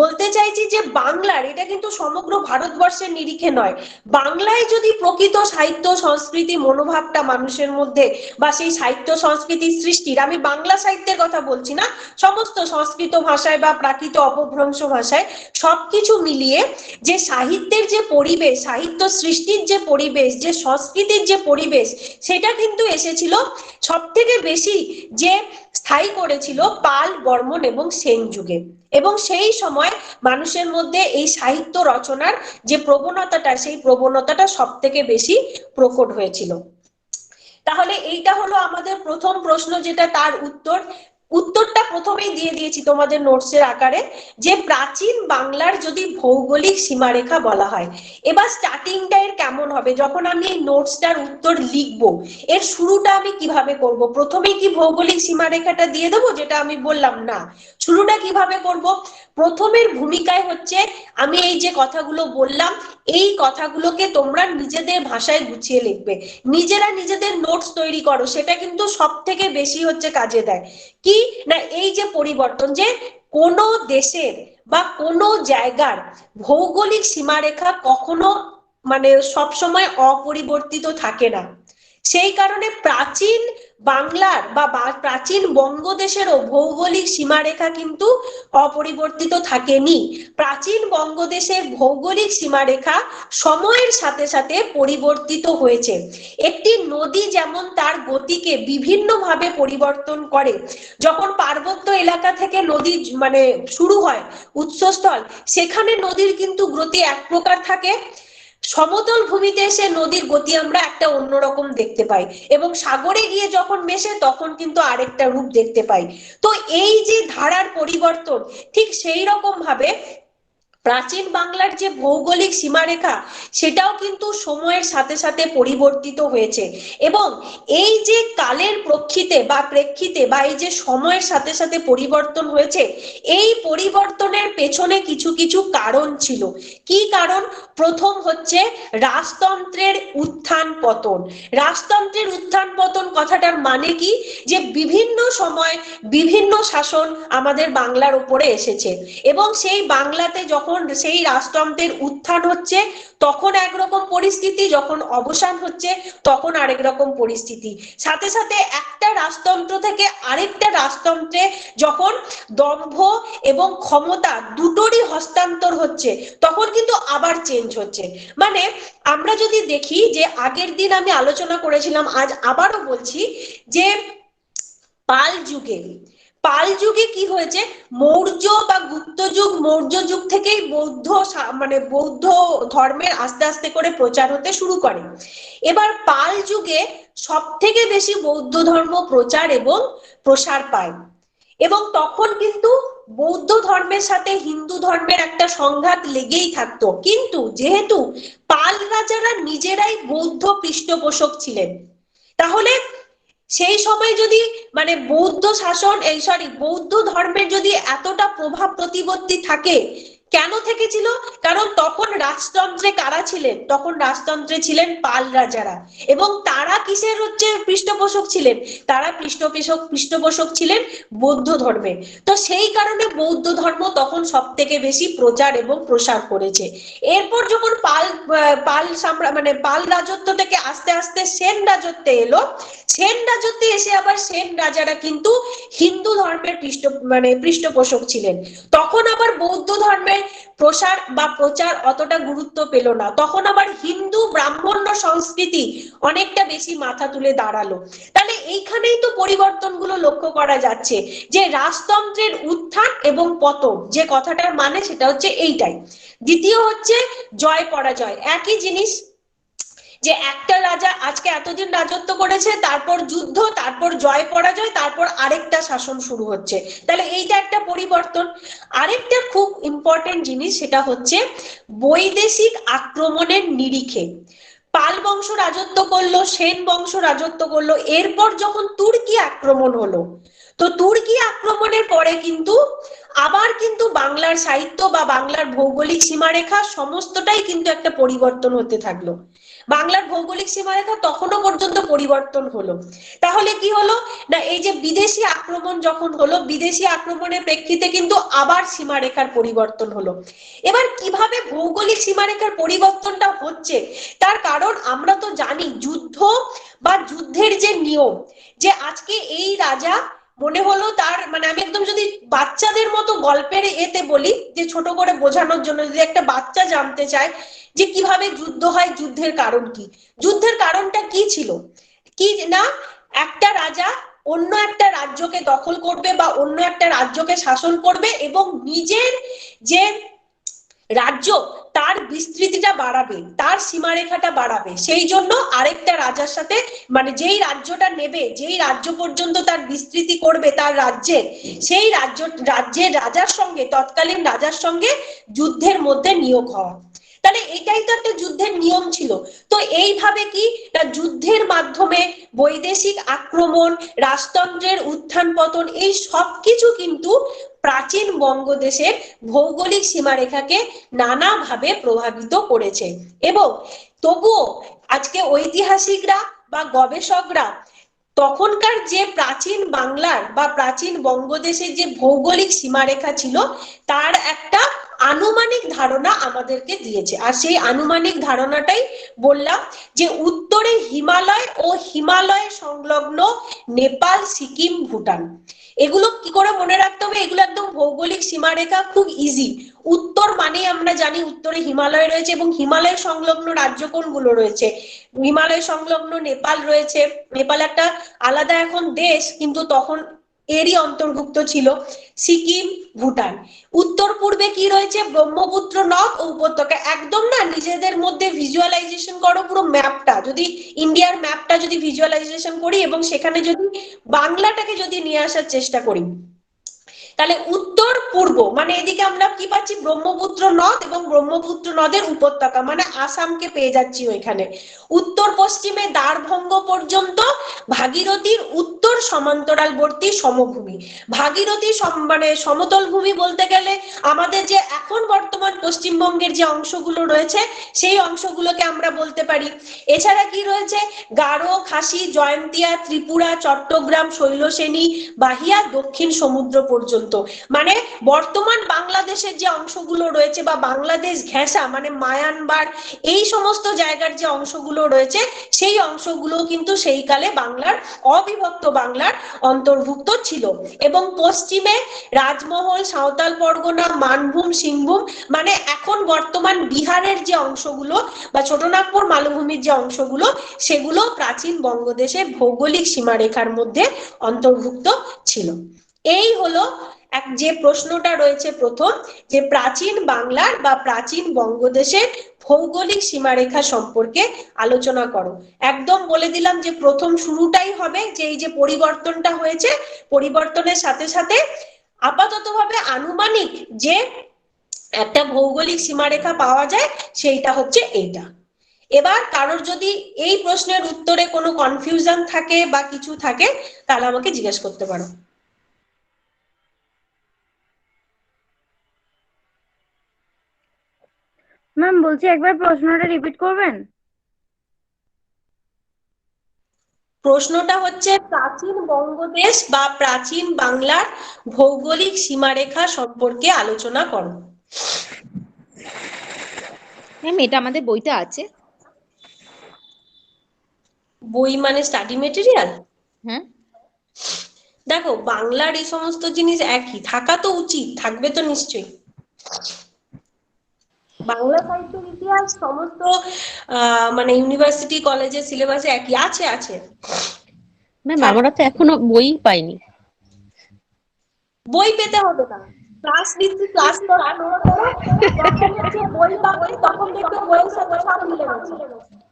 বলতে চাইছি যে বাংলার, এটা কিন্তু সমগ্র ভারতবর্ষের নিরিখে নয়, বাংলায় যদি প্রকৃত সাহিত্য সংস্কৃতি মনোভাবটা মানুষের মধ্যে বা সেই সাহিত্য সংস্কৃতির সৃষ্টির, আমি বাংলা সাহিত্যের কথা বলছি না, সমস্ত সংস্কৃত ভাষায় বা প্রাকৃত অপভ্রংশ ভাষায় সবকিছু মিলিয়ে যে সাহিত্যের যে পরিবেশ, সাহিত্য সৃষ্টির যে পরিবেশ, যে সংস্কৃতির যে পরিবেশ, সেটা কিন্তু এসেছিল সব থেকে বেশি যে স্থায়ী করেছিল পাল, বর্মন এবং সেন যুগে। এবং সেই সময় মানুষের মধ্যে এই সাহিত্য রচনার যে প্রবণতাটা, সেই প্রবণতাটা সব থেকে বেশি প্রকট হয়েছিল। তাহলে এইটা হলো আমাদের প্রথম প্রশ্ন, যেটা তার উত্তরটা প্রথমেই দিয়ে দিয়েছি তোমাদের নোটসের আকারে, যে প্রাচীন বাংলার যদি ভৌগোলিক সীমারেখা বলা হয়। এবার স্টার্টিংটা এর কেমন হবে, যখন আমি এই নোটসটার উত্তর লিখবো, এর শুরুটা আমি কিভাবে করব? প্রথমেই কি ভৌগোলিক সীমারেখাটা দিয়ে দেবো, যেটা আমি বললাম? না, শুরুটা কিভাবে করব? প্রথমের ভূমিকায় হচ্ছে আমি এই যে কথাগুলো বললাম, এই কথাগুলোকে তোমরা নিজেদের ভাষায় গুছিয়ে লিখবে, নিজেরা নিজেদের নোটস তৈরি করো, সেটা কিন্তু সব থেকে বেশি হচ্ছে কাজে দেয়। কি না, এই যে পরিবর্তন, যে কোনো দেশের বা কোনো জায়গার ভৌগোলিক সীমারেখা কখনো মানে সবসময় অপরিবর্তিত থাকে না। সেই কারণে প্রাচীন বাংলার বা প্রাচীন বঙ্গদেশেরও ভৌগোলিক সীমারেখা কিন্তু অপরিবর্তিত থাকেনি। প্রাচীন বঙ্গদেশের ভৌগোলিক সীমারেখা সময়ের সাথে সাথে পরিবর্তিত হয়েছে। একটি নদী যেমন তার গতিকে বিভিন্নভাবে পরিবর্তন করে, যখন পার্বত্য এলাকা থেকে নদী মানে শুরু হয় উৎসস্থল, সেখানে নদীর কিন্তু গতি এক প্রকার থাকে, সমতল ভূমিতে এসে নদীর গতি আমরা একটা অন্যরকম দেখতে পাই, এবং সাগরে গিয়ে যখন মেশে তখন কিন্তু আরেকটা রূপ দেখতে পাই। তো এই যে ধারার পরিবর্তন, ঠিক সেই রকম ভাবে প্রাচীন বাংলার যে ভৌগোলিক সীমারেখা, সেটাও কিন্তু সময়ের সাথে সাথে পরিবর্তিত হয়েছে। এবং এই যে কালের প্রেক্ষিতে বা এই যে সময়ের সাথে সাথে পরিবর্তন হয়েছে, এই পরিবর্তনের পেছনে কিছু কিছু কারণ ছিল। কি কারণ? প্রথম হচ্ছে রাজতন্ত্রের উত্থান পতন। রাজতন্ত্রের উত্থান পতন কথাটার মানে কি? যে বিভিন্ন সময় বিভিন্ন শাসন আমাদের বাংলার উপরে এসেছে, এবং সেই বাংলাতে যখন সেই রাজতন্ত্রের উত্থান হচ্ছে তখন একরকম পরিস্থিতি, যখন অবসান হচ্ছে তখন আরেক রকম পরিস্থিতি। সাথে সাথে একটা রাজতন্ত্র থেকে আরেকটা রাজতন্ত্রে যখন দম্ভ এবং ক্ষমতা দুটোরই হস্তান্তর হচ্ছে, তখন কিন্তু আবার চেঞ্জ হচ্ছে। মানে আমরা যদি দেখি যে আগের দিন আমি আলোচনা করেছিলাম, আজ আবারও বলছি, যে পাল যুগে কি হয়েছে, মৌর্য বা গুপ্ত যুগ, মৌর্য যুগ থেকেই বৌদ্ধ ধর্মের আস্তে আস্তে করে প্রচার হতে শুরু করে। এবার পাল যুগে সব থেকে বেশি বৌদ্ধ ধর্ম প্রচার এবং প্রসার পায়। এবং তখন কিন্তু বৌদ্ধ ধর্মের সাথে হিন্দু ধর্মের একটা সংঘাত লেগেই থাকতো। কিন্তু যেহেতু পাল রাজারা নিজেরাই বৌদ্ধ পৃষ্ঠপোষক ছিলেন, তাহলে সেই সময় যদি মানে বৌদ্ধ শাসন এই বৌদ্ধ ধর্মের যদি এতটা প্রভাব প্রতিপত্তি থাকে, কেন থেকেছিল? কারণ তখন রাজতন্ত্রে কারা ছিলেন? তখন রাজতন্ত্রে ছিলেন পাল রাজারা, এবং তারা কিসের পৃষ্ঠপোষক ছিলেন? তারা পৃষ্ঠপোষক ছিলেন বৌদ্ধ ধর্মের। তো সেই কারণে বৌদ্ধ ধর্ম তখন সব থেকে বেশি প্রচার এবং প্রসার করেছে। এরপর যখন পাল রাজত্ব থেকে আস্তে আস্তে সেন রাজত্বে এলো, সেন রাজত্বে এসে আবার সেন রাজারা কিন্তু হিন্দু ধর্মের পৃষ্ঠপোষক ছিলেন। তখন আবার বৌদ্ধ ধর্মের প্রসার বা প্রচার অতটা গুরুত্ব পেল না, তখন আবার হিন্দু ব্রাহ্মণ্য সংস্কৃতি অনেকটা বেশি মাথা তুলে দাঁড়ালো। তাহলে এইখানেই তো পরিবর্তনগুলো লক্ষ্য করা যাচ্ছে, যে রাজতন্ত্রের উত্থান এবং পতন, যে কথাটার মানে সেটা হচ্ছে এইটাই। দ্বিতীয় হচ্ছে জয় পরাজয়, একই জিনিস, যে একটা রাজা আজকে এতদিন রাজত্ব করেছে, তারপর যুদ্ধ, তারপর জয় পরাজয়, তারপর আরেকটা শাসন শুরু হচ্ছে। তাহলে এইটা একটা পরিবর্তন। আরেকটা খুব ইম্পর্টেন্ট জিনিস, সেটা হচ্ছে বৈদেশিক আক্রমণের নিরিখে পাল বংশ রাজত্ব করলো, সেন বংশ রাজত্ব করলো, এরপর যখন তুর্কি আক্রমণ হলো, তো তুর্কি আক্রমণের পরে কিন্তু আবার কিন্তু বাংলার সাহিত্য বা বাংলার ভৌগোলিক সীমারেখা সমস্তটাই কিন্তু একটা পরিবর্তন হতে থাকলো। বাংলার ভৌগোলিক সীমারেখা তখনও পর্যন্ত পরিবর্তন হলো। তাহলে কি হলো না, এই যে বিদেশি আক্রমণ যখন হলো, বিদেশি আক্রমণের প্রেক্ষিতে কিন্তু আবার সীমারেখার পরিবর্তন হলো। এবার কিভাবে ভৌগোলিক সীমারেখার পরিবর্তনটা হচ্ছে, তার কারণ আমরা তো জানি যুদ্ধ বা যুদ্ধের যে নিয়ম, যে আজকে এই রাজা মনে হলো তার আমি একদম যদি বাচ্চাদের মতো গল্পের এতে বলি, যে ছোট করে বোঝানোর জন্য, যদি একটা বাচ্চা জানতে চায় যে কিভাবে যুদ্ধ হয়, যুদ্ধের কারণ কি, যুদ্ধের কারণটা কি ছিল, কি না একটা রাজা অন্য একটা রাজ্যকে দখল করবে বা অন্য একটা রাজ্যকে শাসন করবে এবং নিজের যে রাজ্য তার বিস্তৃতিটা বাড়াবে, তার সীমারেখাটা বাড়াবে, সেই জন্য আরেকটা রাজার সাথে যেই রাজ্যটা নেবে, যেই রাজ্য পর্যন্ত তার বিস্তৃতি করবে তার রাজ্যের, সেই রাজ্যের রাজার সঙ্গে, তৎকালীন রাজার সঙ্গে যুদ্ধের মধ্যে নিয়োগ হওয়া। তাহলে এটাই তো একটা যুদ্ধের নিয়ম ছিল। তো এইভাবে কি যুদ্ধের মাধ্যমে বৈদেশিক আক্রমণ, রাজতন্ত্রের উত্থান পতন, এই সবকিছু কিন্তু প্রাচীন বঙ্গদেশের ভৌগোলিক সীমারেখাকে নানাভাবে প্রভাবিত করেছে। এবং তবুও আজকে ঐতিহাসিকরা বা গবেষকরা তখনকার যে প্রাচীন বাংলার বা প্রাচীন বঙ্গদেশের যে ভৌগোলিক সীমারেখা ছিল, তার একটা আনুমানিক ধারণা আমাদেরকে দিয়েছে। আর সেই আনুমানিক ধারণাটাই বললাম, যে উত্তরে হিমালয় ও হিমালয় সংলগ্ন নেপাল, সিকিম, ভুটান। এগুলো কি করে মনে রাখতে হবে? এগুলো একদম ভৌগোলিক সীমারেখা, খুব ইজি। উত্তর মানেই আমরা জানি উত্তরে হিমালয় রয়েছে, এবং হিমালয় সংলগ্ন রাজ্য কোনগুলো রয়েছে? হিমালয় সংলগ্ন নেপাল রয়েছে, নেপাল একটা আলাদা এখন দেশ, কিন্তু তখন এরই অন্তর্ভুক্ত ছিল। সিকিম, ভুটান। উত্তর পূর্বে কি রয়েছে? ব্রহ্মপুত্র নদ ও উপত্যকা। একদম না নিজেদের মধ্যে ভিজুয়ালাইজেশন করো পুরো ম্যাপটা, যদি ইন্ডিয়ার ম্যাপটা যদি ভিজুয়ালাইজেশন করি এবং সেখানে যদি বাংলাটাকে যদি নিয়ে আসার চেষ্টা করি, তাহলে উত্তর পূর্ব এদিকে আমরা কি পাচ্ছি? ব্রহ্মপুত্র নদ এবং ব্রহ্মপুত্র নদের উপত্যকা, আসামকে পেয়ে যাচ্ছি ওইখানে। উত্তর পশ্চিমে দ্বারভঙ্গ পর্যন্ত ভাগীরথীর উত্তর সমান্তরালবর্তী সমভূমি। ভাগীরথী সমতল ভূমি বলতে গেলে আমাদের যে এখন বর্তমান পশ্চিমবঙ্গের যে অংশগুলো রয়েছে, সেই অংশগুলোকে আমরা বলতে পারি। এছাড়া কি রয়েছে? গারো, খাসি, জয়ন্তিয়া, ত্রিপুরা, চট্টগ্রাম, শৈলশ্রেণী, বাহিয়া, দক্ষিণ সমুদ্র পর্যন্ত। বর্তমান বাংলাদেশের যে অংশগুলো রয়েছে বা বাংলাদেশ ঘেঁষা মায়ানমার, এই সমস্ত জায়গার যে অংশগুলো রয়েছে, সেই অংশগুলো কিন্তু সেই কালে বাংলার, অবিভক্ত বাংলার অন্তর্ভুক্ত ছিল। এবং পশ্চিমে রাজমহল, সাঁওতাল পরগনা, মানভূম, সিংভূম, এখন বর্তমান বিহারের যে অংশগুলো বা ছোটনাগপুর মালভূমির যে অংশগুলো, সেগুলো প্রাচীন বঙ্গদেশের ভৌগোলিক সীমারেখার মধ্যে অন্তর্ভুক্ত ছিল। এই হলো যে প্রশ্নটা রয়েছে প্রথম, যে প্রাচীন বাংলার বা প্রাচীন বঙ্গদেশের ভৌগোলিক সীমারেখা সম্পর্কে আলোচনা করো। একদম বলে দিলাম যে প্রথম শুরুটাই হবে যে এই যে পরিবর্তনটা হয়েছে, পরিবর্তনের সাথে সাথে আপাততভাবে আনুমানিক যে একটা ভৌগোলিক সীমারেখা পাওয়া যায় সেইটা হচ্ছে এইটা। এবার কারোর যদি এই প্রশ্নের উত্তরে কোনো কনফিউশন থাকে বা কিছু থাকে তাহলে আমাকে জিজ্ঞেস করতে পারো। ম্যাম বলছি একবার প্রশ্নটা রিপিট করবেন? প্রশ্নটা হচ্ছে প্রাচীন বঙ্গদেশ বা প্রাচীন বাংলার ভৌগোলিক সীমারেখা সম্পর্কে আলোচনা করো। ম্যাম এটা আমাদের বইতে আছে। বই মানে স্টাডি মেটেরিয়াল? হ্যাঁ দেখো বাংলার এই সমস্ত জিনিস একই থাকা তো উচিত, থাকবে তো নিশ্চয়ই। বাংলা সাহিত্যের ইতিহাস সমস্ত মানে ইউনিভার্সিটি কলেজের সিলেবাসে একই আছে। আছে ম্যাম আমরা তো এখনো বই পাইনি। বই পেতে হবে না, ক্লাস নিচ্ছি, ক্লাস করো, নোট করো, যখন হচ্ছে বই পাবে তখন দেখবে বইয়ের সাথে সব মিলে গেছে।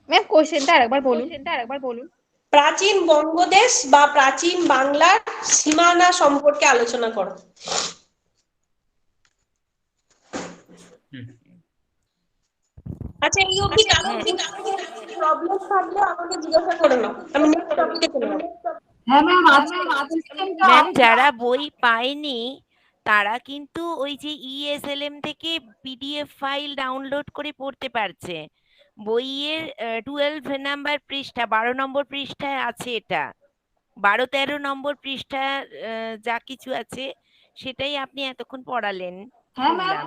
ম্যাম কোশ্চেনটা আরেকবার বলুন। প্রাচীন বঙ্গদেশ বা প্রাচীন বাংলার সীমানা সম্পর্কে আলোচনা করো। আচ্ছা এই অবধি প্রবলেম থাকলে আমাকে জিজ্ঞাসা করে নাও, আমি নেক্সট টপিকে চলে যাব। হ্যাঁ ম্যাম ম্যাম যারা বই পায়নি তারা কিন্তু ওই যে ইএসএলএম থেকে পিডিএফ ফাইল ডাউনলোড করে পড়তে পারছে। বইয়ের 12 নাম্বার পৃষ্ঠা, 12 নম্বর পৃষ্ঠায় আছে এটা। 12-13 নম্বর পৃষ্ঠা যা কিছু আছে সেটাই আপনি এতক্ষণ পড়ালেন। হ্যাঁ ম্যাম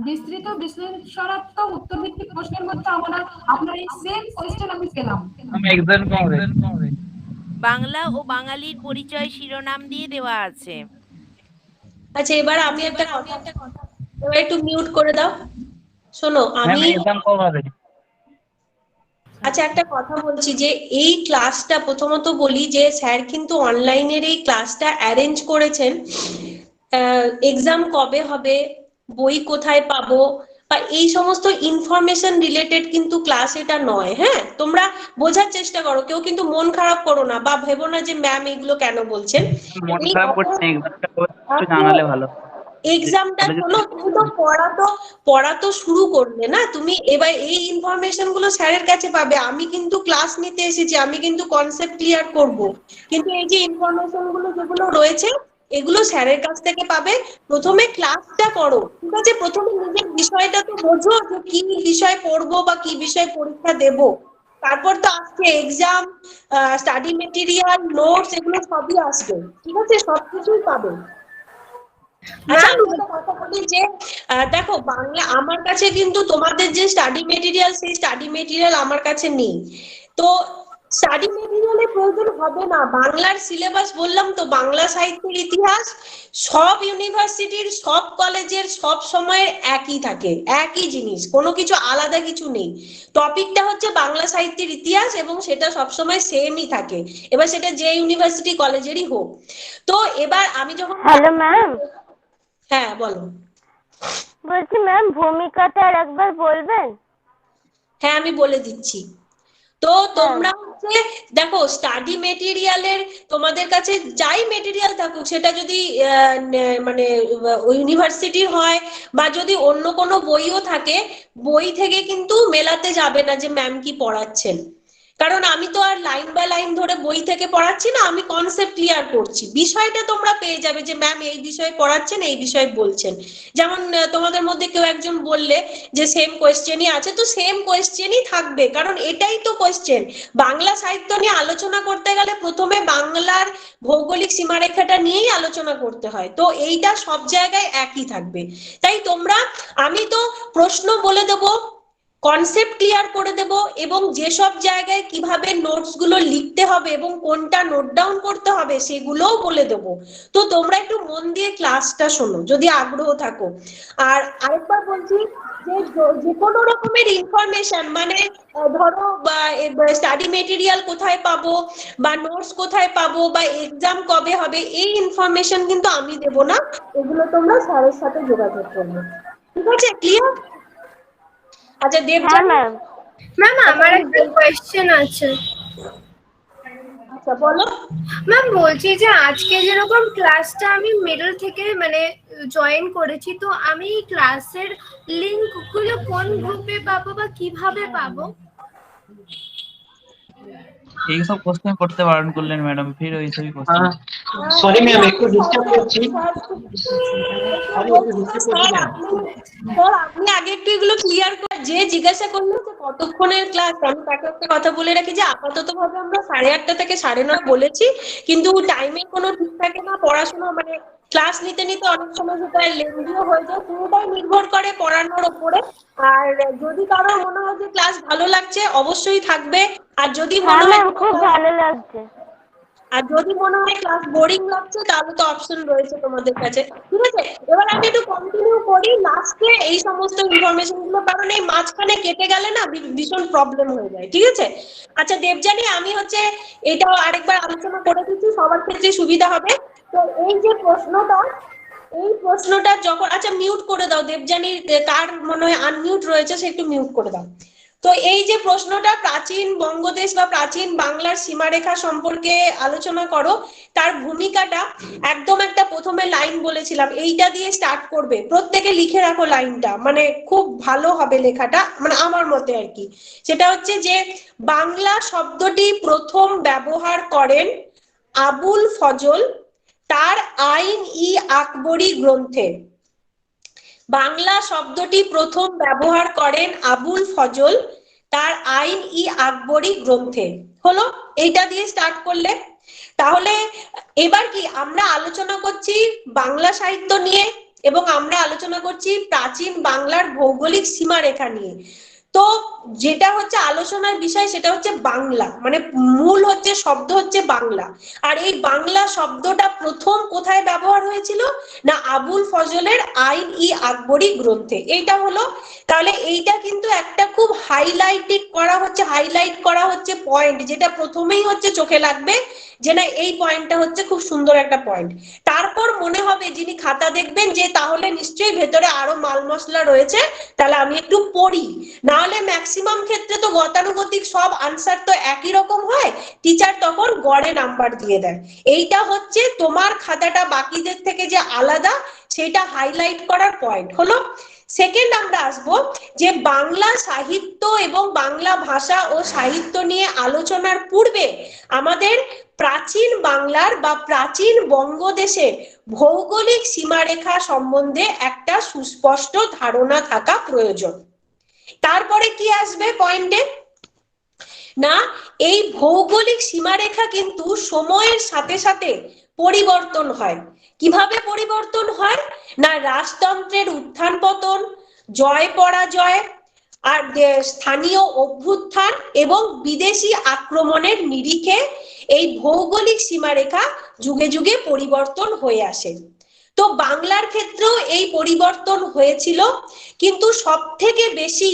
বিস্তৃত বিশ্লেষণাত্মক উত্তর ভিত্তিক প্রশ্নের মধ্যে আপনার এই সেম কোশ্চেন আমি পেলাম। বাংলা ও বাঙালির পরিচয় শিরোনাম দিয়ে দেওয়া আছে। আচ্ছা এবার আমি একটা কথা, এবার একটু মিউট করে দাও। শোনো আমি আচ্ছা একটা কথা বলছি যে এই ক্লাসটা প্রথমত বলি যে স্যার কিন্তু অনলাইনের এই ক্লাসটা অ্যারেঞ্জ করেছেন। এক্সাম কবে হবে, বই কোথায় পাবো বা এই সমস্ত ইনফরমেশন রিলেটেড কিন্তু ক্লাস এটা নয়। হ্যাঁ তোমরা বোঝার চেষ্টা করো, কেউ কিন্তু মন খারাপ করো না বা ভেবো না যে ম্যাম এগুলো কেন বলছেন। মন খারাপ করছে না, একটু জানালে ভালো। এক্সামটা শোনো, তুমি তো পড়া তো শুরু করলে না তুমি, এবার এই ইনফরমেশন গুলো স্যারের কাছে পাবে। আমি কিন্তু ক্লাস নিতে এসেছি, আমি কিন্তু কনসেপ্ট ক্লিয়ার করব, কিন্তু এই যে ইনফরমেশন গুলো যেগুলো রয়েছে এগুলো স্যারের কাছ থেকে পাবে। প্রথমে ক্লাসটা করো, ঠিক আছে? প্রথমে নিজের বিষয়টা তো বোঝো যে কি বিষয় পড়বো বা কি বিষয় পরীক্ষা দেব, তারপর তো আসছে এক্সাম, স্টাডি মেটেরিয়াল, নোটস, এগুলো সবই আসবে, ঠিক আছে? সবকিছুই পাবে। আচ্ছা আমি একটা কথা বলি যে দেখো বাংলা আমার কাছে কিন্তু তোমাদের যে স্টাডি মেটেরিয়াল সেই স্টাডি মেটেরিয়াল আমার কাছে নেই, তো স্টাডি মেটেরিয়ালের প্রয়োজন হবে না। বাংলার সিলেবাস বললাম তো, বাংলা সাহিত্যের ইতিহাস সব ইউনিভার্সিটির সব কলেজের সব সময়ের একই থাকে, একই জিনিস, কোনো কিছু আলাদা কিছু নেই। টপিকটা হচ্ছে বাংলা সাহিত্যের ইতিহাস এবং সেটা সবসময় সেমই থাকে, এবার সেটা যে ইউনিভার্সিটি কলেজেরই হোক। তো এবার আমি যখন হ্যালো ম্যাম, হ্যাঁ বলো। বলছি ম্যাম ভূমিকাটা আর একবার বলবেন? হ্যাঁ আমি বলে দিচ্ছি। তো তোমরা হচ্ছে দেখো স্টাডি মেটেরিয়ালের তোমাদের কাছে যাই মেটেরিয়াল থাকুক, সেটা যদি মানে ইউনিভার্সিটির হয় বা যদি অন্য কোনো বইও থাকে, বই থেকে কিন্তু মেলাতে যাবে না যে ম্যাম কি পড়াচ্ছেন, কারণ আমি তো আর লাইন বাই লাইন ধরে বই থেকে পড়াচ্ছি না, আমি কনসেপ্ট ক্লিয়ার করছি। বিষয়টা তোমরা পেয়ে যাবে যে ম্যাম এই বিষয়ে পড়াচ্ছেন, এই বিষয়ে বলছেন। যেমন তোমাদের মধ্যে কেউ একজন বললে যে সেম কোয়েশ্চেনই আছে, তো সেম কোয়েশ্চেনই থাকবে, কারণ এটাই তো কোয়েশ্চেন। বাংলা সাহিত্য নিয়ে আলোচনা করতে গেলে প্রথমে বাংলার ভৌগোলিক সীমারেখাটা নিয়েই আলোচনা করতে হয়, তো এইটা সব জায়গায় একই থাকবে। তাই তোমরা, আমি তো প্রশ্ন বলে দেবো, কনসেপ্ট ক্লিয়ার করে দেব এবং যেসব জায়গায় কিভাবে নোটস গুলো লিখতে হবে এবং কোনটা নোট ডাউন করতে হবে সেগুলোও বলে দেব। তো তোমরা একটু মন দিয়ে ক্লাসটা শোনো যদি আগ্রহ থাকো। আর আরেকবার বলছি যে যে কোনো রকমের ইনফরমেশন মানে ধরো স্টাডি মেটেরিয়াল কোথায় পাবো বা নোটস কোথায় পাবো বা এক্সাম কবে হবে, এই ইনফরমেশন কিন্তু আমি দেব না, এগুলো তোমরা স্যারের সাথে যোগাযোগ করবে। ঠিক আছে, ক্লিয়ার? আচ্ছা হ্যাঁ দেবযানী, ম্যাম। ম্যাম আমার একটা কোয়েশ্চেন আছে। আচ্ছা বলো। ম্যাম বলছি যে আজকে যেরকম ক্লাসটা আমি মিডল থেকে মানে জয়েন করেছি, তো আমি ক্লাসের লিংক গুলো কোন গ্রুপে পাবো বা কিভাবে পাবো? এই সব কোশ্চেন করতে বারণ করলেন ম্যাডাম, ফির ওই সবই কোশ্চেন। সরি ম্যাম, একটু ডিস্টার্ব করছি। স্যার আপনি আগে একটু এগুলো ক্লিয়ার করে, যে জিজ্ঞাসা করলো যে কতক্ষণের ক্লাস, আমি তাকে একটা কথা বলে রাখি যে আপাতত ভাবে আমরা 8:30 থেকে 9:30 বলেছি, কিন্তু টাইমের কোনো ঠিক থাকে না, পড়াশোনা মানে ক্লাস নিতে নিতে অনেক সময় সেটা লেন্দিও হয়ে যায়, পুরোটাই নির্ভর করে পড়ানোর উপরে। আর যদি কারোর মনে হয় যে ক্লাস ভালো লাগছে অবশ্যই থাকবে, আর যদি হ্যাঁ মনে হয় ম্যাম, খুব ভালো লাগছে। আর যদি মনে হয় ক্লাস বোরিং লাগছে তাহলে তো অপশন রয়েছে তোমাদের কাছে। ঠিক আছে, এবার আমি একটু কন্টিনিউ করি লাস্টে এই সমস্ত ইনফরমেশন গুলো, কারণ এই মাঝখানে কেটে গেলে না ভীষণ প্রবলেম হয়ে যায়। ঠিক আছে, আচ্ছা দেবযানী আমি হচ্ছে এটাও আরেকবার আলোচনা করে দিচ্ছি, সবার ক্ষেত্রে সুবিধা হবে। তো এই যে প্রশ্নটা যখন, আচ্ছা মিউট করে দাও দেবযানী, তার মনে হয় আনমিউট রয়েছে, সে একটু মিউট করে দাও। তো এই যে প্রশ্নটা প্রাচীন বঙ্গদেশ বা প্রাচীন বাংলার সীমারেখা সম্পর্কে আলোচনা করো, তার ভূমিকাটা একদম একটা প্রথমে লাইন বলেছিলাম এইটা দিয়ে স্টার্ট করবে, প্রত্যেকে লিখে রাখো লাইনটা, মানে খুব ভালো হবে লেখাটা, মানে আমার মতে আর কি। সেটা হচ্ছে যে বাংলা শব্দটি প্রথম ব্যবহার করেন আবুল ফজল তার আইন-ই আকবরী গ্রন্থে। বাংলা শব্দটি প্রথম ব্যবহার করেন আবুল ফজল তার আইন-ই আকবরী গ্রন্থে। হলো, এইটা দিয়ে স্টার্ট করলে। তাহলে এবার কি আমরা আলোচনা করছি বাংলা সাহিত্য নিয়ে এবং আমরা আলোচনা করছি প্রাচীন বাংলার ভৌগোলিক সীমারেখা নিয়ে। তো যেটা হচ্ছে আলোচনার বিষয় সেটা হচ্ছে বাংলা, মানে মূল হচ্ছে শব্দ হচ্ছে বাংলা। আর এই বাংলা শব্দটা প্রথম কোথায় ব্যবহার হয়েছিল না আবুল ফজলের আইন-ই আকবরী গ্রন্থে। এইটা হলো, তাহলে এইটা কিন্তু একটা খুব হাইলাইট করা হচ্ছে পয়েন্ট, যেটা প্রথমেই হচ্ছে চোখে লাগবে যে না এই পয়েন্টটা হচ্ছে খুব সুন্দর একটা পয়েন্ট। তারপর মনে হবে যিনি খাতা দেখবেন যে তাহলে নিশ্চয়ই ভেতরে আরো মাল মশলা রয়েছে, তাহলে আমি একটু পড়ি, না হলে ম্যাক্সিমাম ক্ষেত্রে তো গতানুগতিক সব আনসার তো একই রকম হয়, টিচার তখন গড়ে নাম্বার দিয়ে দেয়। এইটা হচ্ছে তোমার খাতাটা বাকিদের থেকে যে আলাদা সেটা হাইলাইট করার পয়েন্ট হলো। সেকেন্ড আমরা আসবো যে বাংলা সাহিত্য এবং বাংলা ভাষা ও সাহিত্য নিয়ে আলোচনার পূর্বে আমাদের প্রাচীন বাংলার বা প্রাচীন বঙ্গদেশের ভৌগোলিক সীমারেখা সম্বন্ধে একটা সুস্পষ্ট ধারণা থাকা প্রয়োজন। তারপরে কি আসবে পয়েন্টে না এই ভৌগোলিক সীমারেখা কিন্তু সময়ের সাথে সাথে পরিবর্তন হয়। কিভাবে পরিবর্তন হয় না রাজতন্ত্রের উত্থান পতন, জয় পরাজয়, আর স্থানীয় অভ্যুত্থান এবং বিদেশি আক্রমণের নিরিখে এই ভৌগোলিক সীমারেখা যুগে যুগে পরিবর্তন হয়ে আসে। তো বাংলার ক্ষেত্রেও এই পরিবর্তন হয়েছিল, কিন্তু সব থেকে বেশি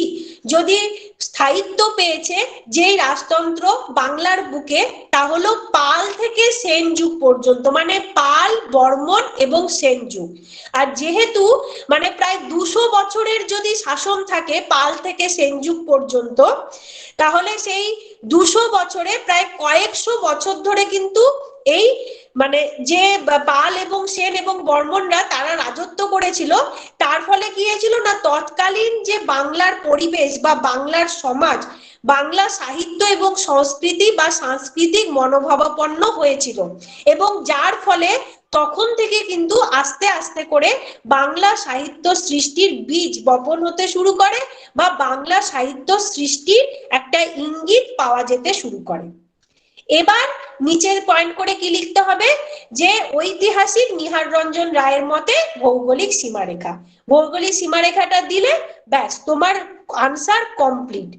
যদি স্থায়িত্ব পেয়েছে যেই রাজতন্ত্র বাংলার বুকে তা হলো পাল থেকে সেন যুগ পর্যন্ত, মানে পাল, বর্মন এবং সেন যুগ। আর যেহেতু মানে প্রায় 200 বছরের যদি শাসন থাকে পাল থেকে সেন যুগ পর্যন্ত, তাহলে সেই 200 বছরে প্রায় কয়েকশো বছর ধরে কিন্তু এই মানে যে পাল এবং সেন এবং বর্মনরা তারা রাজত্ব করেছিল, তার ফলে কি হয়েছিল না তৎকালীন যে বাংলার পরিবেশ বা বাংলার সমাজ, বাংলা সাহিত্য এবং সংস্কৃতি বা সাংস্কৃতিক মনোভাবাপন্ন হয়েছিল, এবং যার ফলে তখন থেকে কিন্তু আস্তে আস্তে করে বাংলা সাহিত্য সৃষ্টির বীজ বপন হতে শুরু করে বা বাংলা সাহিত্য সৃষ্টির একটা ইঙ্গিত পাওয়া যেতে শুরু করে। এবার নিচের পয়েন্ট করে কি লিখতে হবে যে ঐতিহাসিক নিহার রঞ্জন রায়ের মতে ভৌগোলিক সীমারেখা, ভৌগোলিক সীমারেখাটা দিলে ব্যাস তোমার আনসার কমপ্লিট।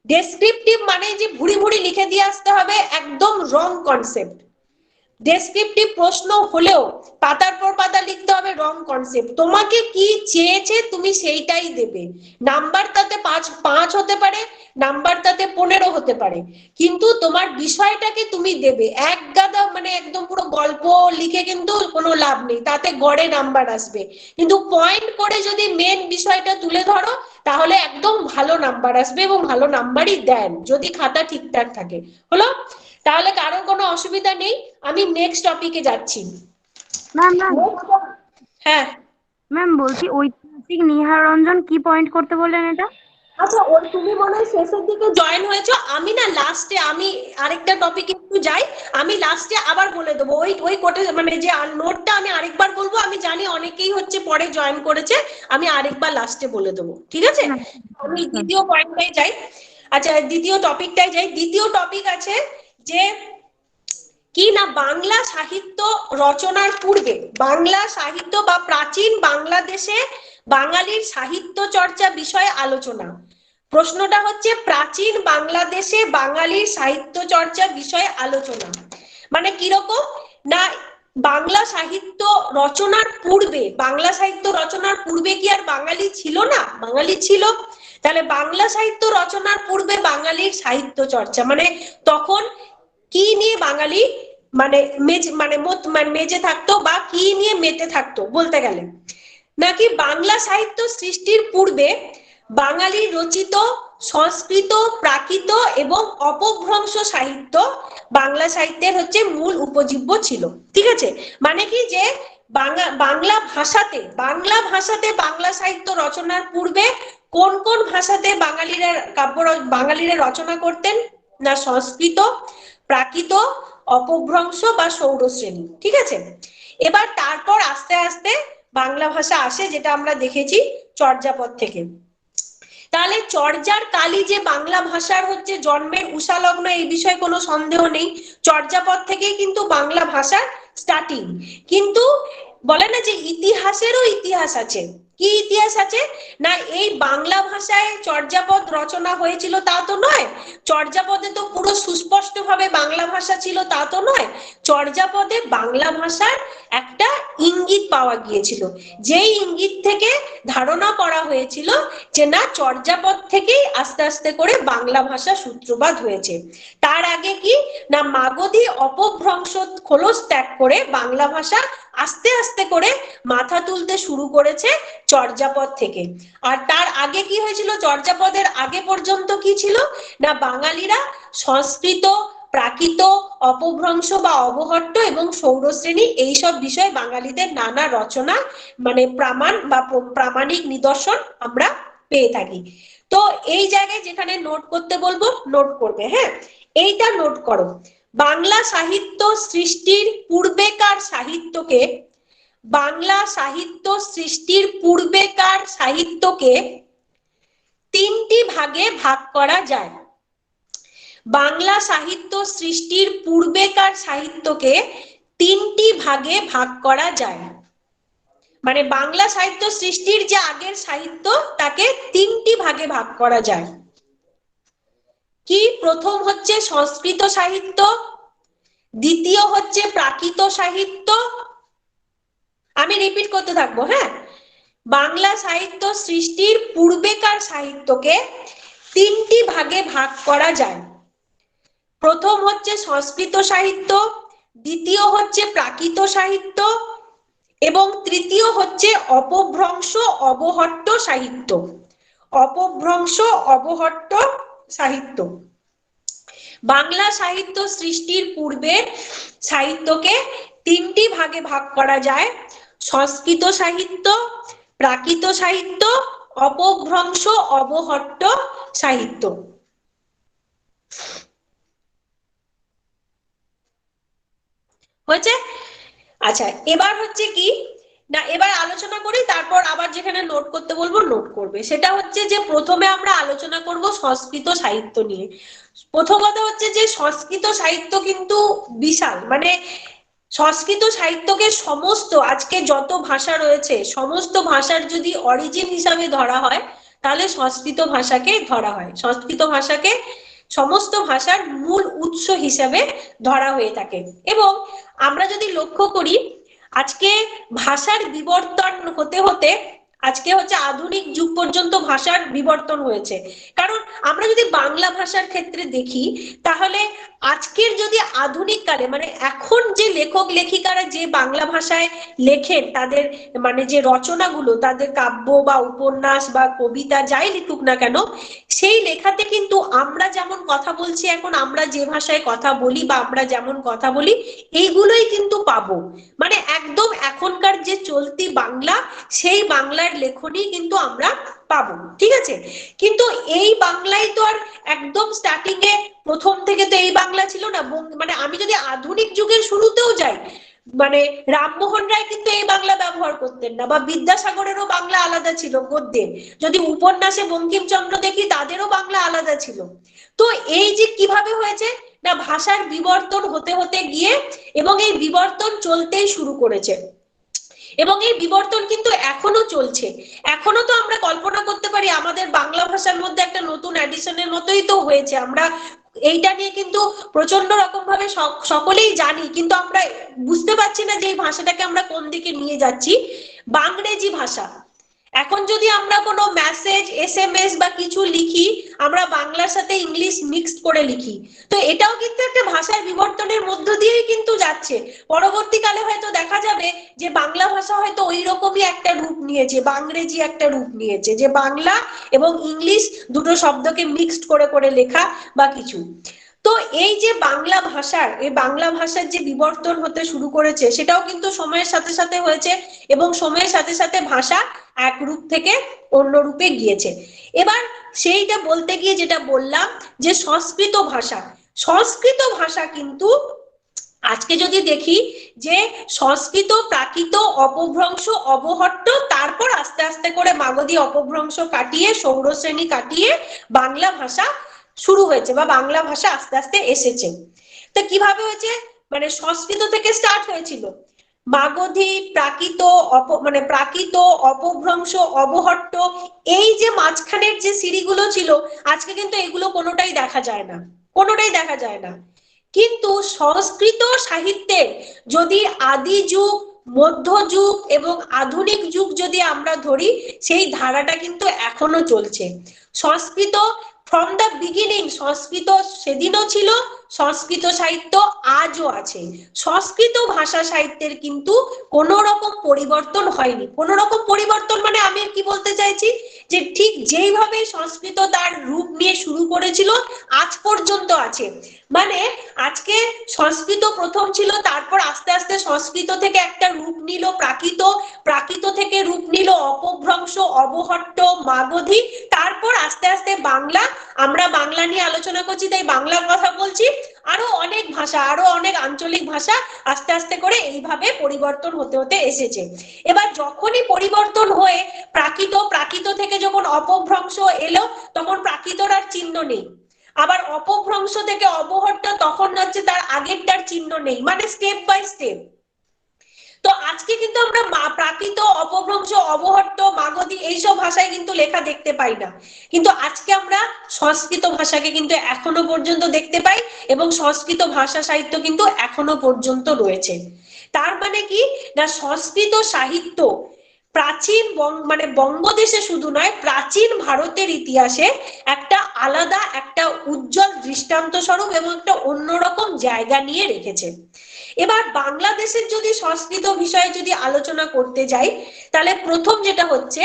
ডেসক্রিপটিভ মানে যে ভুড়ি ভুড়ি লিখে দিয়ে আসতে হবে, একদম রং কনসেপ্ট। ডেসক্রিপটিভ প্রশ্ন হলেও পাতার পর পাতা লিখতে হবে, রং কনসেপ্ট। তোমাকে কি চেয়েছে তুমি সেইটাই দেবে। নাম্বার তাতে 5 হতে পারে, নাম্বার তাতে 15 হতে পারে, কিন্তু তোমার বিষয়টাকে তুমি দেবে। এক গাদা মানে একদম পুরো গল্প লিখে কিন্তু কোনো লাভ নেই, তাতে গড়ে নাম্বার আসবে। কিন্তু পয়েন্ট করে যদি মেন বিষয়টা তুলে ধরো তাহলে একদম ভালো নাম্বার আসবে, এবং ভালো নাম্বারই দেন যদি খাতা ঠিকঠাক থাকে। হলো? তাহলে কারোর কোনো অসুবিধা নেই, আমি নেক্সট টপিকে যাচ্ছি। হ্যাঁ ম্যাম বলছি ঐতিহাসিক নিহার রঞ্জন কি পয়েন্ট করতে বললেন এটা? আচ্ছা, ওই তুমি মনে হয় শেষের দিকে জয়েন হয়েছো, আমি না লাস্টে আমি আরেকটা টপিকে একটু যাই, আমি লাস্টে আবার বলে দেবো ওই কোটে মানে যে নোটটা আমি আরেকবার বলবো। আমি জানি অনেকেই হচ্ছে পরে জয়েন করেছে, আমি আরেকবার লাস্টে বলে দেবো, ঠিক আছে? আমি দ্বিতীয় পয়েন্টটাই যাই। আচ্ছা, দ্বিতীয় টপিকটাই যাই। দ্বিতীয় টপিক আছে যে কি না, বাংলা সাহিত্য রচনার পূর্বে বাংলা সাহিত্য বা প্রাচীন বাংলাদেশে বাঙালির সাহিত্য চর্চা বিষয়ে আলোচনা। প্রশ্নটা হচ্ছে প্রাচীন বাংলাদেশে বাঙালির সাহিত্য চর্চা বিষয়ে আলোচনা মানে কিরকম না, বাংলা সাহিত্য রচনার পূর্বে, বাংলা সাহিত্য রচনার পূর্বে কি আর বাঙালি ছিল না? বাঙালি ছিল। তাহলে বাংলা সাহিত্য রচনার পূর্বে বাঙালির সাহিত্য চর্চা মানে তখন কি নিয়ে বাঙালি মানে মেজে থাকতো বা কি নিয়ে মেতে থাকতো বলতে গেলে, নাকি বাংলা সাহিত্য সৃষ্টির পূর্বে বাঙালি রচিত সংস্কৃত, প্রাকৃত এবং অপভ্রংশ সাহিত্য বাংলা সাহিত্যের হচ্ছে মূল উপজীব্য ছিল। ঠিক আছে, মানে কি যে বাংলা ভাষাতে বাংলা সাহিত্য রচনার পূর্বে কোন কোন ভাষাতে বাঙালিরা রচনা করতেন না, সংস্কৃত, প্রাকৃত, অপভ্রংশ বা সৌরশ্রেণী। ঠিক আছে, এবার তারপর আস্তে আস্তে বাংলা ভাষা আসে, যেটা আমরা দেখেছি চর্যাপদ থেকে। তাহলে চর্যার কালি যে বাংলা ভাষার হচ্ছে জন্মের উষালগ্ন, এই বিষয়ে কোনো সন্দেহ নেই। চর্যাপদ থেকেই কিন্তু বাংলা ভাষার স্টার্টিং। কিন্তু বলে না যে ইতিহাসেরও ইতিহাস আছে। কি ইতিহাস আছে না, এই বাংলা ভাষায় চর্যাপদ রচনা হয়েছিল তা তো নয়, চর্যাপদে তো পুরো সুস্পষ্ট ভাবে বাংলা ভাষা ছিল তা তো নয়। চর্যাপদে বাংলা ভাষার একটা ইঙ্গিত পাওয়া গিয়েছিল, যেই ইঙ্গিত থেকে ধারণা করা হয়েছিল যে না, চর্যাপদ থেকেই আস্তে আস্তে করে বাংলা ভাষা সূত্রপাত হয়েছে। তার আগে কি না, মাগধী অপভ্রংশ খোলস ত্যাগ করে বাংলা ভাষা আস্তে আস্তে করে মাথা তুলতে শুরু করেছে চর্যাপদ থেকে। আর তার আগে কি হয়েছিল, চর্যাপদের আগে পর্যন্ত কি ছিল না, বাঙালিরা সংস্কৃত, প্রাকৃত, অপভ্রংশ বা অবহট্ট এবং সৌরশ্রেণী এইসব বিষয়ে বাঙালিদের নানা রচনা মানে প্রমাণ বা প্রামাণিক নিদর্শন আমরা পেয়ে থাকি। তো এই জায়গায় যেখানে নোট করতে বলবো নোট করবে। হ্যাঁ, এইটা নোট করো, বাংলা সাহিত্য সৃষ্টির পূর্বেকার সাহিত্যকে, বাংলা সাহিত্য সৃষ্টির পূর্বেকার সাহিত্যকে 3টি ভাগে ভাগ করা যায়। বাংলা সাহিত্য সৃষ্টির পূর্বেকার সাহিত্যকে 3টি ভাগে ভাগ করা যায়। মানে বাংলা সাহিত্য সৃষ্টির যে আগের সাহিত্য তাকে 3টি ভাগে ভাগ করা যায়। কি, প্রথম হচ্ছে সংস্কৃত সাহিত্য, দ্বিতীয় হচ্ছে প্রাকৃত সাহিত্য। আমি রিপিট করতে থাকবো। হ্যাঁ, বাংলা সাহিত্য সৃষ্টির পূর্বেকার সাহিত্যকে 3টি ভাগে ভাগ করা যায়। প্রথম হচ্ছে সংস্কৃত সাহিত্য, দ্বিতীয় হচ্ছে প্রাকৃত সাহিত্য এবং তৃতীয় হচ্ছে অপভ্রংশ অবহট্ট সাহিত্য। অপভ্রংশ অবহট্ট সাহিত্য। বাংলা সাহিত্য সৃষ্টির পূর্বে সাহিত্যকে 3টি ভাগে ভাগ করা যায়: সংস্কৃত সাহিত্য, প্রাকৃত সাহিত্য, অপভ্রংশ অবহট্ট সাহিত্য। হয়েছে? আচ্ছা, এবার হচ্ছে কি না, এবার আলোচনা করি, তারপর আবার যেখানে নোট করতে বলবো নোট করবে। সেটা হচ্ছে যে প্রথমে আমরা আলোচনা করব সংস্কৃত সাহিত্য নিয়ে। প্রথম কথা হচ্ছে যে সংস্কৃত সাহিত্য কিন্তু বিশাল, মানে সংস্কৃত সাহিত্যকে সমস্ত আজকে যত ভাষা রয়েছে সমস্ত ভাষার যদি অরিজিন হিসাবে ধরা হয় তাহলে সংস্কৃত ভাষাকে ধরা হয়, সংস্কৃত ভাষাকে সমস্ত ভাষার মূল উৎস হিসেবে ধরা হয়ে থাকে। এবং আমরা যদি লক্ষ্য করি আজকে ভাষার বিবর্তন হতে হতে আজকে হচ্ছে আধুনিক যুগ পর্যন্ত ভাষার বিবর্তন হয়েছে। কারণ আমরা যদি বাংলা ভাষার ক্ষেত্রে দেখি তাহলে আজকের যদি আধুনিক কালে মানে এখন যে লেখক লেখিকারা যে বাংলা ভাষায় লেখেন তাদের মানে যে রচনাগুলো তাদের কাব্য বা উপন্যাস বা কবিতা যাই লিখুক না কেন সেই লেখাতে কিন্তু আমরা যেমন কথা বলছি এখন আমরা যে ভাষায় কথা বলি বা আমরা যেমন কথা বলি এইগুলোই কিন্তু পাবো। মানে একদম এখনকার যে চলতি বাংলা সেই বাংলার লেখনী কিন্তু আমরা পাবো, ঠিক আছে। কিন্তু এই বাংলাই তো আর একদম স্টার্টিং এ প্রথম থেকে তো এই বাংলা ছিল না। মানে আমি যদি আধুনিক যুগের শুরুতেও যাই মানে রামমোহন রায় কিন্তু এই বাংলা ব্যবহার করতেন না, বা বিদ্যাসাগরেরও বাংলা আলাদা ছিল গদ্যের। যদি উপন্যাসে বঙ্কিমচন্দ্র দেখি তাদেরও বাংলা আলাদা ছিল। তো এই যে কিভাবে হয়েছে না ভাষার বিবর্তন হতে হতে গিয়ে এবং এই বিবর্তন চলতেই শুরু করেছে এবং এই বিবর্তন কিন্তু এখনো চলছে। এখনো তো আমরা কল্পনা করতে পারি আমাদের বাংলা ভাষার মধ্যে একটা নতুন অ্যাডিশনের মতোই তো হয়েছে। আমরা এইটা নিয়ে কিন্তু প্রচন্ড রকম ভাবে সকলেই জানি, কিন্তু আমরা বুঝতে পারছি না যে এই ভাষাটাকে আমরা কোন দিকে নিয়ে যাচ্ছি। বাংরেজি ভাষা এখন যদি আমরা কোনো মেসেজ এসএমএস বা কিছু লিখি আমরা বাংলার সাথে ইংলিশ মিক্সড করে লিখি, তো এটাও কিন্তু একটা ভাষার বিবর্তনের মধ্য দিয়েই কিন্তু যাচ্ছে। পরবর্তীকালে হয়তো দেখা যাবে যে বাংলা ভাষা হয়তো ওই রকমই একটা রূপ নিয়েছে, বাংরেজি একটা রূপ নিয়েছে, যে বাংলা এবং ইংলিশ দুটো শব্দকে মিক্সড করে করে লেখা বা কিছু। তো এই যে বাংলা ভাষার এই বাংলা ভাষার যে বিবর্তন হতে শুরু করেছে সেটাও কিন্তু সময়ের সাথে সাথে হয়েছে এবং সময়ের সাথে সাথে ভাষা এক রূপ থেকে অন্য রূপে গিয়েছে। এবার সেইটা বলতে গিয়ে যেটা বললাম যে সংস্কৃত ভাষা কিন্তু আজকে যদি দেখি যে সংস্কৃত প্রাকৃত অপভ্রংশ অবহট্ট তারপর আস্তে আস্তে করে মাগধী অপভ্রংশ কাটিয়ে সৌরশ্রেণী কাটিয়ে বাংলা ভাষা শুরু হয়েছে বা বাংলা ভাষা আস্তে আস্তে এসেছে। তো কিভাবে হয়েছে মানে সংস্কৃত থেকে স্টার্ট হয়েছিল, মাগধী প্রাকৃত প্রাকৃত অপভ্রংশ অবহট্ট এই যে মাঝখানের যে সিঁড়িগুলো ছিল আজকে কিন্তু এগুলো কোনোটাই দেখা যায় না। কিন্তু সংস্কৃত সাহিত্যের যদি আদি যুগ মধ্যযুগ এবং আধুনিক যুগ যদি আমরা ধরি সেই ধারাটা কিন্তু এখনো চলছে। সংস্কৃত ফ্রম দ্য বিগিনিং সংস্কৃত সেদিনও ছিল, সংস্কৃত সাহিত্য আজও আছে। সংস্কৃত ভাষা সাহিত্যের কিন্তু কোনো রকম পরিবর্তন হয়নি। কোনো রকম পরিবর্তন মানে আমি কি বলতে চাইছি যে ঠিক যেইভাবে সংস্কৃত তার রূপ নিয়ে শুরু করেছিল আজ পর্যন্ত আছে। মানে আজকে সংস্কৃত প্রথম ছিল, তারপর আস্তে আস্তে সংস্কৃত থেকে একটা রূপ নিল প্রাকৃত থেকে রূপ নিল অপভ্রংশ অবহট্ট মাগধী, তারপর আস্তে আস্তে বাংলা। আমরা বাংলা নিয়ে আলোচনা করছি তাই বাংলার কথা বলছি, আরো অনেক ভাষা আরো অনেক আঞ্চলিক ভাষা আস্তে আস্তে করে এইভাবে পরিবর্তন হতে হতে এসেছে। এবার যখনই পরিবর্তন হয়ে প্রাকৃত থেকে যখন অপভ্রংশ এলো তখন প্রাকৃতর আর চিহ্ন নেই, আবার অপভ্রংশ থেকে অবহট্ট তখন হচ্ছে তার আগেরটার চিহ্ন নেই, মানে স্টেপ বাই স্টেপ। তো আজকে কিন্তু আমরা প্রাকৃত অপভ্রংশ অবহট্ট মাগধী এইসব ভাষায় কিন্তু লেখা দেখতে পাই না, কিন্তু আজকে আমরা সংস্কৃত ভাষাকে কিন্তু এখনো পর্যন্ত দেখতে পাই এবং সংস্কৃত ভাষা সাহিত্য কিন্তু এখনো পর্যন্ত রয়েছে। তার মানে কি না সংস্কৃত সাহিত্য প্রাচীন বঙ্গদেশে শুধু নয় প্রাচীন ভারতের ইতিহাসে একটা আলাদা একটা উজ্জ্বল দৃষ্টান্ত স্বরূপ এবং একটা অন্যরকম জায়গা নিয়ে রেখেছে। এবার বাংলাদেশের যদি সংস্কৃত বিষয়ে যদি আলোচনা করতে যাই তাহলে প্রথম যেটা হচ্ছে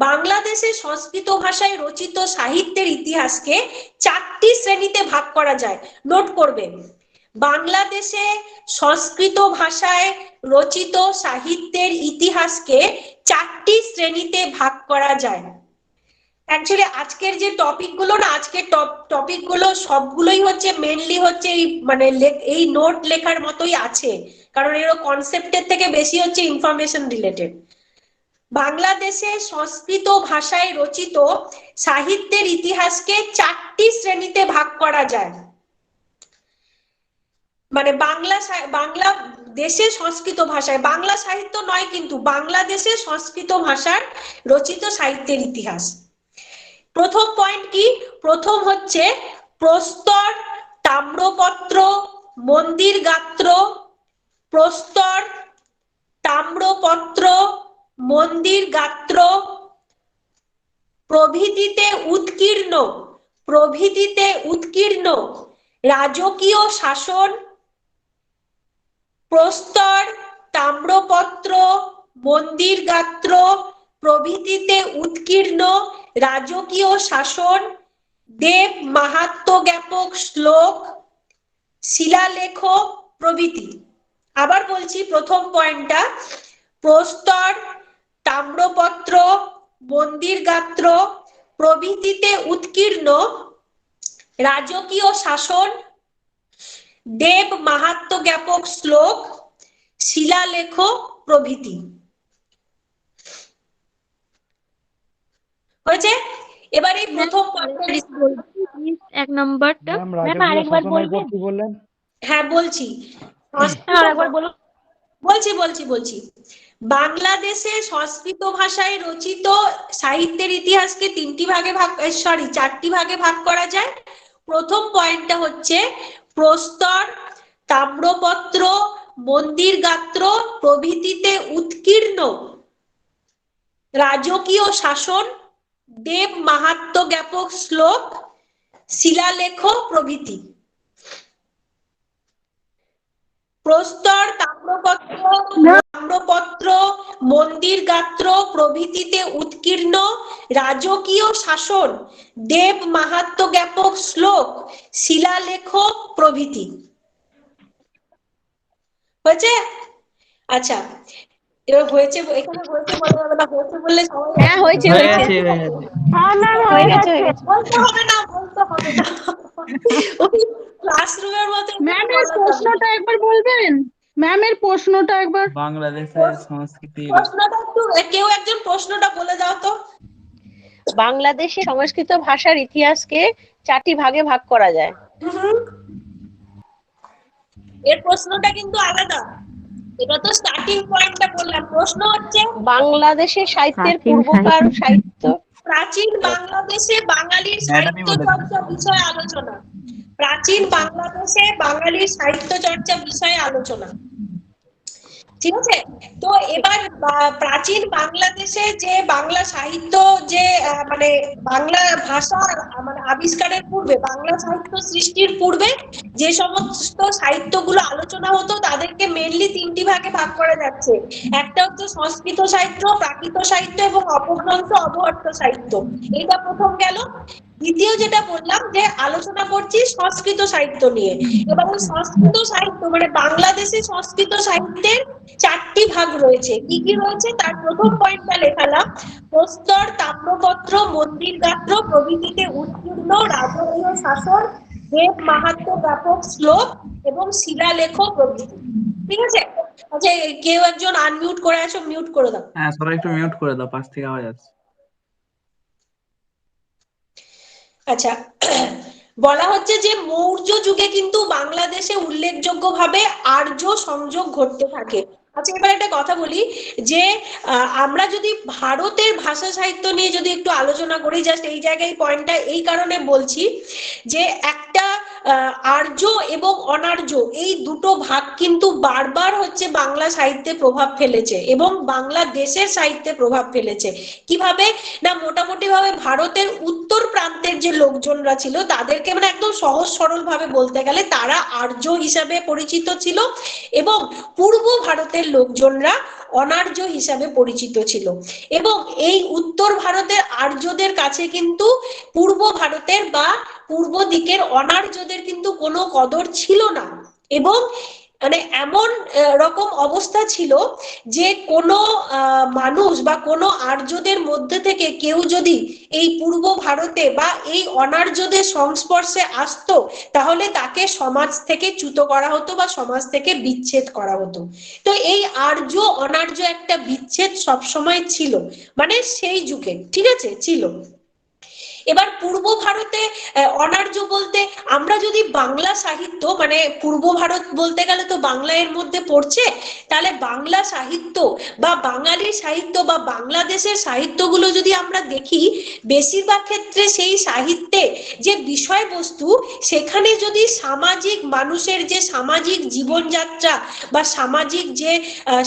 বাংলাদেশে সংস্কৃত ভাষায় রচিত সাহিত্যের ইতিহাসকে 4টি শ্রেণীতে ভাগ করা যায়। নোট করবেন, বাংলাদেশে সংস্কৃত ভাষায় রচিত সাহিত্যের ইতিহাসকে 4টি শ্রেণীতে ভাগ করা যায়। অ্যাকচুয়ালি আজকের যে টপিকগুলো না আজকের টপিকগুলো সবগুলোই হচ্ছে মেনলি হচ্ছে এই নোট লেখার মতোই আছে, কারণ এর কনসেপ্টের থেকে বেশি হচ্ছে ইনফরমেশন রিলেটেড। বাংলাদেশে সংস্কৃত ভাষায় রচিত সাহিত্যের ইতিহাসকে 4টি শ্রেণীতে ভাগ করা যায়। মানে বাংলা দেশে সংস্কৃত ভাষায় বাংলা সাহিত্য নয় কিন্তু বাংলাদেশে সংস্কৃত ভাষার রচিত সাহিত্যের ইতিহাস। প্রথম পয়েন্ট কি? প্রথম হচ্ছে প্রস্তর, তাম্রপত্র, মন্দির গাত্র, প্রস্তর, তাম্রপত্র, মন্দির গাত্র প্রভৃতিতে উৎকীর্ণ রাজকীয় শাসন, প্রস্তর, তাম্রপত্র, মন্দির গাত্র প্রভৃতিতে উৎকীর্ণ রাজকীয় শাসন, দেব মাহাত্ম্য জ্ঞাপক শ্লোক, শিলালেখ প্রভৃতি। আবার বলছি প্রথম পয়েন্টটা, প্রস্তর, তাম্রপত্র, মন্দির গাত্র প্রভৃতিতে উৎকীর্ণ রাজকীয় শাসন, দেব মাহাত্ম্য জ্ঞাপক শ্লোক, শিলালেখ প্রভৃতি। হয়েছে? এবার এই প্রথম এক নম্বরটা ম্যাম আরেকবার বলবেন? হ্যাঁ বলছি, আরেকবার বলুন। বলছি বাংলাদেশে সংস্কৃত ভাষায় রচিত সাহিত্যের ইতিহাসকে চারটি ভাগে ভাগ করা যায়। প্রথম পয়েন্টটা হচ্ছে প্রস্তর, তাম্রপত্র, মন্দির গাত্র প্রভৃতিতে উৎকীর্ণ রাজকীয় শাসন, দেব মাহাত্ম্য জ্ঞাপক শ্লোক, শিলালেখ প্রভৃতি। প্রস্তর, তাম্রপত্র, মন্দির গাত্র প্রভৃতিতে উৎকীর্ণ রাজকীয় শাসন, দেব মাহাত্ম্য জ্ঞাপক শ্লোক, শিলালেখ প্রভৃতি। হয়েছে? আচ্ছা, এবার হয়েছে, এখানে হয়েছে বলা যাবে না, হয়েছে বললে সবাই হ্যাঁ হয়েছে হয়েছে। হ্যাঁ ম্যাম হয়ে গেছে। বলতে হবে না ওই ক্লাসরুমের মতো ম্যামের প্রশ্নটা একবার বলবেন? ম্যামের প্রশ্নটা একবার। বাংলাদেশের সংস্কৃতি। প্রশ্নটা একটু কেউ একজন প্রশ্নটা বলে দাও তো। বাংলাদেশে সংস্কৃত ভাষার ইতিহাসকে 4টি ভাগে ভাগ করা যায়। এর প্রশ্নটা কিন্তু আলাদা, এটা তো স্টার্টিং পয়েন্টটা বললাম। প্রশ্ন হচ্ছে বাংলাদেশের সাহিত্যের পূর্বকার সাহিত্য, প্রাচীন বাংলাদেশে বাঙালির সাহিত্য চর্চা বিষয়ে আলোচনা। প্রাচীন বাংলাদেশে বাঙালির সাহিত্য চর্চা বিষয়ে আলোচনা, ঠিক আছে? তো এবার প্রাচীন বাংলাদেশে যে বাংলা সাহিত্য, যে মানে বাংলা ভাষার মানে আবিষ্কারের পূর্বে, বাংলা সাহিত্য সৃষ্টির পূর্বে যে সমস্ত সাহিত্যগুলো আলোচনা হতো তাদেরকে মেনলি 3টি ভাগে ভাগ করা যাচ্ছে। একটা হচ্ছে সংস্কৃত সাহিত্য, প্রাকৃত সাহিত্য এবং অপভ্রংশ অবহট্ট সাহিত্য। এটা প্রথম গেল। দ্বিতীয় যেটা বললাম যে আলোচনা করছি সংস্কৃত সাহিত্য নিয়ে। এবার ওই সংস্কৃত সাহিত্য মানে বাংলাদেশে সংস্কৃত সাহিত্যের 4টি ভাগ রয়েছে। কি কি রয়েছে তার প্রথম পয়েন্টটা লেখালাম, প্রস্তর, তাম্রপত্র, মন্দির গাত্র প্রভৃতিতে উৎকীর্ণ রাজকীয় শাসন, দেব মাহাত্ম্য জ্ঞাপক শ্লোক এবং শিলালেখ প্রভৃতি। ঠিক আছে? আচ্ছা, কেউ একজন আনমিউট করে আছো, মিউট করে দাও। হ্যাঁ সবাই একটু মিউট করে দাও, পাশ থেকে আওয়াজ আসছে। আচ্ছা, বলা হচ্ছে যে মৌর্য যুগে কিন্তু বাংলাদেশে উল্লেখযোগ্যভাবে আর্য সংযোগ ঘটতে থাকে। আচ্ছা, এবার একটা কথা বলি যে আমরা যদি ভারতের ভাষা সাহিত্য নিয়ে যদি একটু আলোচনা করি, জাস্ট এই জায়গায় পয়েন্টটা এই কারণে বলছি যে একটা আর্য এবং অনার্য এই দুটো ভাগ কিন্তু বারবার হচ্ছে বাংলা সাহিত্যে প্রভাব ফেলেছে এবং বাংলাদেশের সাহিত্যে প্রভাব ফেলেছে। কিভাবে না, মোটামুটি ভাবে ভারতের উত্তর প্রান্তের যে লোকজনরা ছিল তাদেরকে মানে একদম সহজ সরল ভাবে বলতে গেলে তারা আর্য হিসাবে পরিচিত ছিল এবং পূর্ব ভারতের লোকজনরা অনার্য হিসাবে পরিচিত ছিল। এবং এই উত্তর ভারতের আর্যদের কাছে কিন্তু পূর্ব ভারতের বা পূর্ব দিকের অনার্যদের কিন্তু কোনো কদর ছিল না। এবং মানে এমন রকম অবস্থা ছিল যে কোনো মানুষ বা কোনো আর্যদের মধ্যে থেকে কেউ যদি এই পূর্ব ভারতে বা এই অনার্যদের সংস্পর্শে আসতো তাহলে তাকে সমাজ থেকে চ্যুত করা হতো বা সমাজ থেকে বিচ্ছেদ করা হতো। তো এই আর্য অনার্য একটা বিচ্ছেদ সবসময় ছিল, মানে সেই যুগে, ঠিক আছে, ছিল। এবার পূর্ব ভারতে অনার্য বলতে আমরা যদি বাংলা সাহিত্য মানে পূর্ব ভারত বলতে গেলে তো বাংলা এর মধ্যে পড়ছে, তাহলে বাংলা সাহিত্য বা বাঙালি সাহিত্য বা বাংলাদেশের সাহিত্যগুলো যদি আমরা দেখি, বেশিরভাগ ক্ষেত্রে সেই সাহিত্যে যে বিষয়বস্তু, সেখানে যদি সামাজিক মানুষের যে সামাজিক জীবনযাত্রা বা সামাজিক যে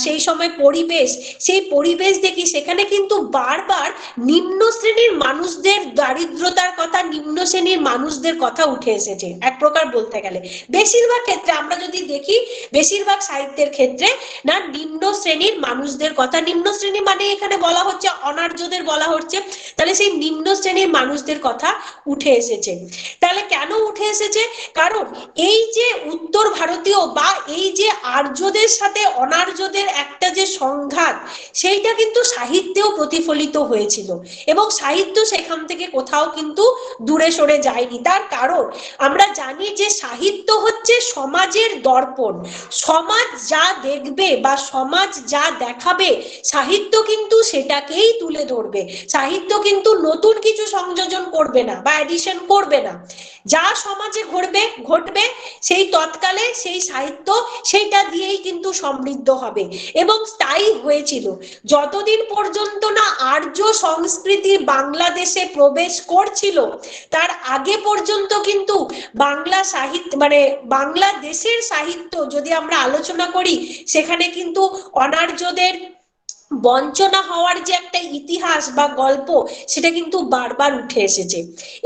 সেই সময় পরিবেশ, সেই পরিবেশ দেখি, সেখানে কিন্তু বারবার নিম্ন শ্রেণীর মানুষদের দারিদ্রতার কথা, নিম্ন শ্রেণীর মানুষদের কথা উঠে এসেছে এক প্রকার বলতে গেলে। বেশিরভাগ ক্ষেত্রে আমরা যদি দেখি, বেশিরভাগ সাহিত্যের ক্ষেত্রে না নিম্ন শ্রেণীর মানুষদের কথা, নিম্ন শ্রেণী মানে এখানে বলা হচ্ছে অনার্যদের বলা হচ্ছে, তাহলে সেই নিম্ন শ্রেণীর মানুষদের কথা উঠে এসেছে। তাহলে কেন উঠে এসেছে? কারণ এই যে উত্তর ভারতীয় বা এই যে আর্যদের সাথে অনার্যদের একটা যে সংঘাত, সেইটা কিন্তু সাহিত্যেও প্রতিফলিত হয়েছিল এবং সাহিত্য সেখান থেকে কোথাও কিন্তু দূরে সরে যায়নি। তার কারণ আমরা জানি যে সাহিত্য হচ্ছে সমাজের দর্পণ, সমাজ যা দেখবে বা সমাজ যা দেখাবে, সাহিত্য কিন্তু সেটাকেই তুলে ধরবে। সাহিত্য কিন্তু নতুন কিছু সংযোজন করবে না বা এডিশন করবে না, যা সমাজে ঘটবে সেই তৎকালে সেই সাহিত্য সেইটা দিয়েই কিন্তু সমৃদ্ধ হবে। এবং তাই হয়েছিল যতদিন পর্যন্ত না আর্য সংস্কৃতি বাংলাদেশে প্রবেশ করছিল, তার আগে পর্যন্ত কিন্তু বাংলা সাহিত্য মানে বাংলাদেশের সাহিত্য যদি আমরা আলোচনা করি, সেখানে কিন্তু অনার্যদের বঞ্চনা হওয়ার যে একটা ইতিহাস বা গল্প, সেটা কিন্তু বারবার উঠে এসেছে।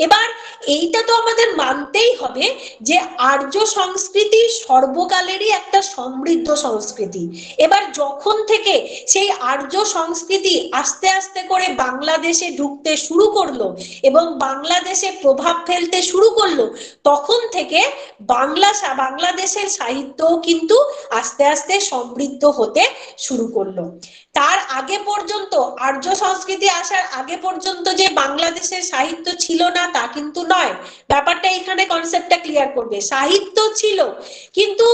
এবার এইটা তো আমাদের মানতেই হবে যে আর্য সংস্কৃতি সর্বকালেরই একটা সমৃদ্ধ সংস্কৃতি। এবার যখন থেকে সেই আর্য সংস্কৃতি আস্তে আস্তে করে বাংলাদেশে ঢুকতে শুরু করলো এবং বাংলাদেশে প্রভাব ফেলতে শুরু করলো, তখন থেকে বাংলাদেশের সাহিত্যও কিন্তু আস্তে আস্তে সমৃদ্ধ হতে শুরু করলো। তার আগে পর্যন্ত আর্য সংস্কৃতি আসার আগে পর্যন্ত যে বাংলাদেশের সাহিত্য ছিল না তা কিন্তু নয়। ব্যাপারটা এখানে কনসেপ্টটা ক্লিয়ার করবে। সাহিত্য ছিল, কিন্তু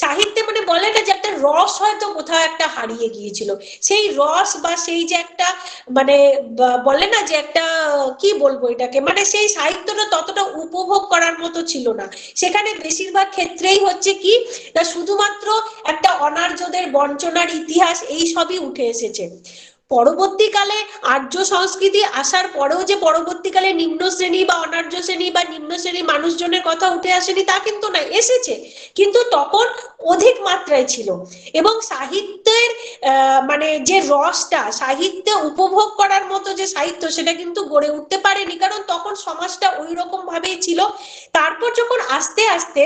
সাহিত্যে মানে বলে না যে একটা রস হয়তো কোথাও একটা হারিয়ে গিয়েছিল, সেই রস বা সেই যে একটা মানে বলে না যে একটা কি বলবো এটাকে, মানে সেই সাহিত্যটা ততটা উপভোগ করার মতো ছিল না। সেখানে বেশিরভাগ ক্ষেত্রেই হচ্ছে কি না শুধুমাত্র একটা অনার্যদের বঞ্চনার ইতিহাস এই সবই উঠে এসেছে। পরবর্তীকালে আর্য সংস্কৃতি আসার পরেও যে পরবর্তীকালে নিম্ন শ্রেণী বা অনার্য শ্রেণী বা নিম্ন শ্রেণী মানুষজনের কথা উঠে আসেনি তা কিন্তু না, এসেছে, কিন্তু তখন অধিক মাত্রায় ছিল। এবং সাহিত্যের মানে যে রসটা, সাহিত্যে উপভোগ করার মতো যে সাহিত্য, সেটা কিন্তু গড়ে উঠতে পারেনি, কারণ তখন সমাজটা ওই রকম ভাবেই ছিল। তারপর যখন আস্তে আস্তে